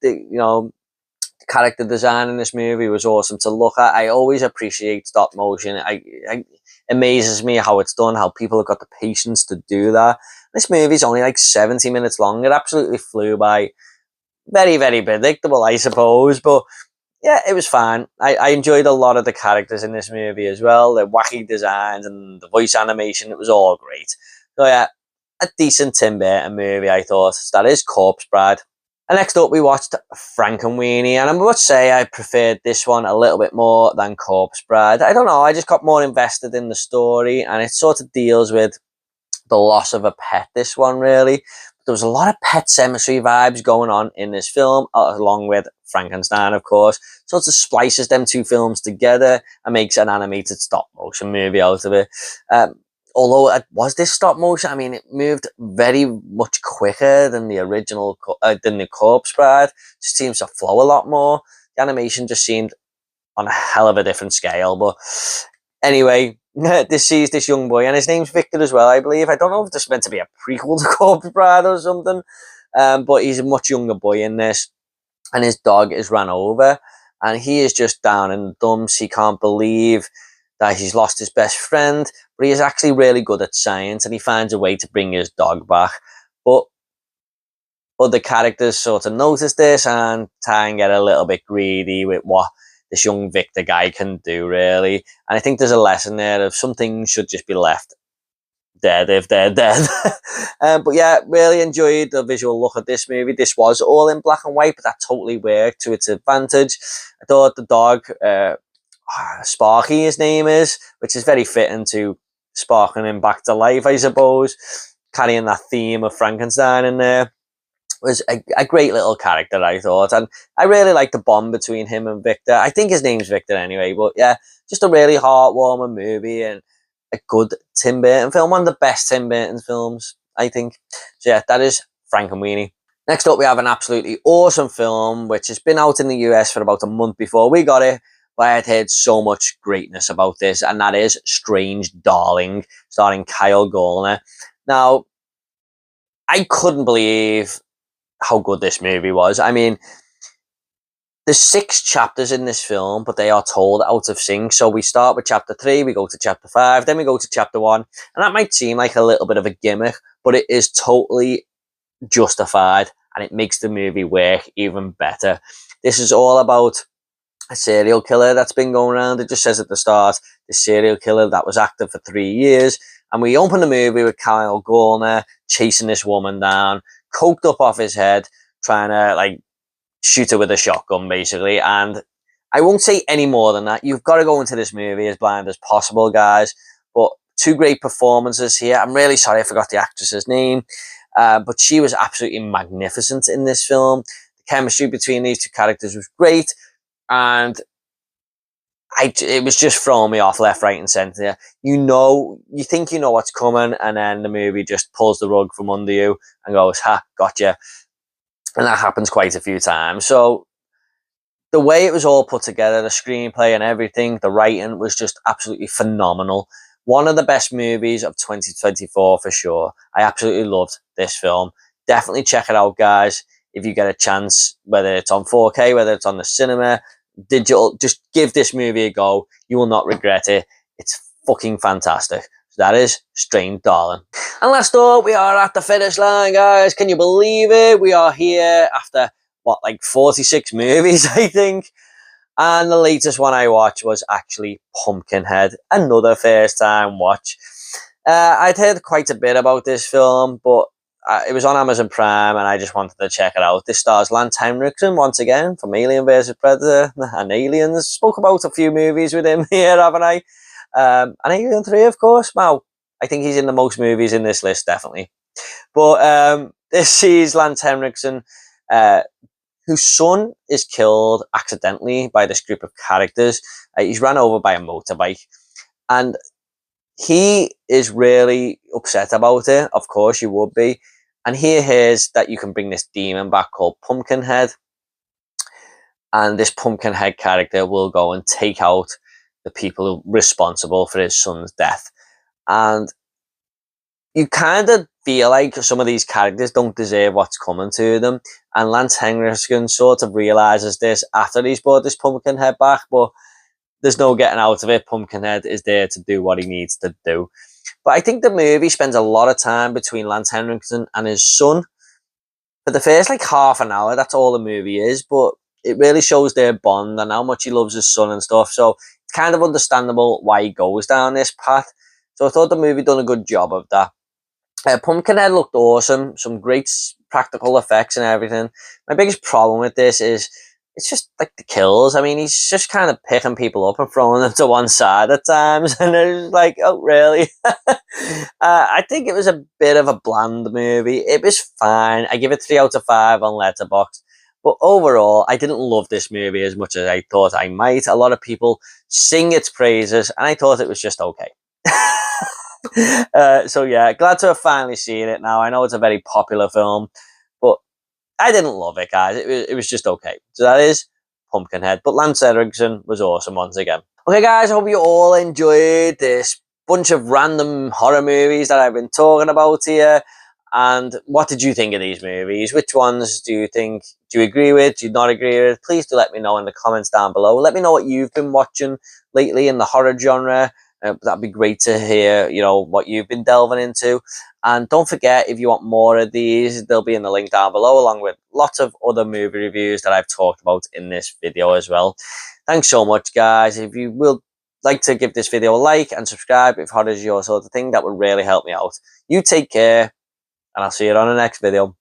character design in this movie was awesome to look at. I always appreciate stop motion. It amazes me how it's done, how people have got the patience to do that. This movie's only like 70 minutes long. It absolutely flew by. Very, very predictable, I suppose, but yeah, it was fine. I enjoyed a lot of the characters in this movie as well. The wacky designs and the voice animation, it was all great. So yeah, a decent Tim Burton movie, I thought. So that is Corpse Bride. And next up, we watched Frankenweenie, and I must say I preferred this one a little bit more than Corpse Bride. I don't know, I just got more invested in the story, and it sort of deals with the loss of a pet, this one, really. There was a lot of Pet Sematary vibes going on in this film, along with Frankenstein, of course. Sort of splices them two films together and makes an animated stop-motion movie out of it. Although it was this stop motion, I mean, it moved very much quicker than the original, than the Corpse Bride. It just seems to flow a lot more. The animation just seemed on a hell of a different scale. But anyway, this sees this young boy, and his name's Victor as well, I believe. I don't know if this is meant to be a prequel to Corpse Bride or something, but he's a much younger boy in this, and his dog is ran over, and he is just down in the dumps. He can't believe that he's lost his best friend, but he is actually really good at science, and he finds a way to bring his dog back. But other characters sort of notice this and try and get a little bit greedy with what this young Victor guy can do, really. And I think there's a lesson there of some things should just be left dead if they're dead. But yeah, really enjoyed the visual look of this movie. This was all in black and white, but that totally worked to its advantage. I thought the dog, Sparky his name is, which is very fitting to sparking him back to life, I suppose, carrying that theme of Frankenstein in there. Was a great little character, I thought, and I really liked the bond between him and Victor. I think his name's Victor anyway, but yeah, just a really heartwarming movie and a good Tim Burton film, one of the best Tim Burton films, I think. So yeah, that is Frankenweenie. Next up, we have an absolutely awesome film, which has been out in the US for about a month before we got it, but I had heard so much greatness about this, and that is Strange Darling, starring Kyle Gallner. Now, I couldn't believe how good this movie was. I mean, there's 6 chapters in this film, but they are told out of sync. So we start with chapter 3, we go to chapter 5, then we go to chapter 1, and that might seem like a little bit of a gimmick, but it is totally justified, and it makes the movie work even better. This is all about a serial killer that's been going around. It just says at the start, the serial killer that was active for 3 years. And we open the movie with Kyle Gallner chasing this woman down, coked up off his head, trying to like shoot her with a shotgun, basically. And I won't say any more than that. You've got to go into this movie as blind as possible, guys. But two great performances here. I'm really sorry I forgot the actress's name, but she was absolutely magnificent in this film. The chemistry between these two characters was great, and it was just throwing me off left, right, and centre. You think you know what's coming, and then the movie just pulls the rug from under you and goes, "Ha, gotcha." And that happens quite a few times. So the way it was all put together, the screenplay and everything, the writing was just absolutely phenomenal. One of the best movies of 2024 for sure. I absolutely loved this film. Definitely check it out, guys, if you get a chance, whether it's on 4K, whether it's on the cinema, digital. Just give this movie a go. You will not regret it. It's fucking fantastic. So that is Strange Darling. And last up, we are at the finish line, guys. Can you believe it? We are here after, what, like 46 movies, I think. And the latest one I watched was actually Pumpkinhead, another first time watch. I'd heard quite a bit about this film, but it was on Amazon Prime and I just wanted to check it out. This stars Lance Henriksen once again from Alien vs Predator and Aliens. Spoke about a few movies with him here, haven't I? And Alien 3, of course. Wow, I think he's in the most movies in this list, definitely. But this sees Lance Henriksen, whose son is killed accidentally by this group of characters. He's run over by a motorbike, and he is really upset about it. Of course, you would be. And he hears that you can bring this demon back called Pumpkinhead, and this Pumpkinhead character will go and take out the people responsible for his son's death. And you kind of feel like some of these characters don't deserve what's coming to them. And Lance Henriksen sort of realizes this after he's brought this Pumpkinhead back, but there's no getting out of it. Pumpkinhead is there to do what he needs to do. But I think the movie spends a lot of time between Lance Henriksen and his son. For the first like half an hour, that's all the movie is, but it really shows their bond and how much he loves his son and stuff. So it's kind of understandable why he goes down this path. So I thought the movie done a good job of that. Pumpkinhead looked awesome, some great practical effects and everything. My biggest problem with this is it's just like the kills. I mean, he's just kind of picking people up and throwing them to one side at times, and it's like, oh, really? I think it was a bit of a bland movie. It was fine. I give it 3 out of 5 on Letterboxd. But overall, I didn't love this movie as much as I thought I might. A lot of people sing its praises, and I thought it was just okay. So yeah, glad to have finally seen it now. I know it's a very popular film, but I didn't love it, guys. It was just okay. So that is Pumpkinhead. But Lance Henriksen was awesome once again. Okay, guys, I hope you all enjoyed this bunch of random horror movies that I've been talking about here. And what did you think of these movies? Which ones do you agree with? Do you not agree with? Please do let me know in the comments down below. Let me know what you've been watching lately in the horror genre. That'd be great to hear, what you've been delving into. And don't forget, if you want more of these, they'll be in the link down below, along with lots of other movie reviews that I've talked about in this video as well. Thanks so much, guys. If you will like to give this video a like and subscribe if horror is your sort of thing, that would really help me out. You take care, and I'll see you on the next video.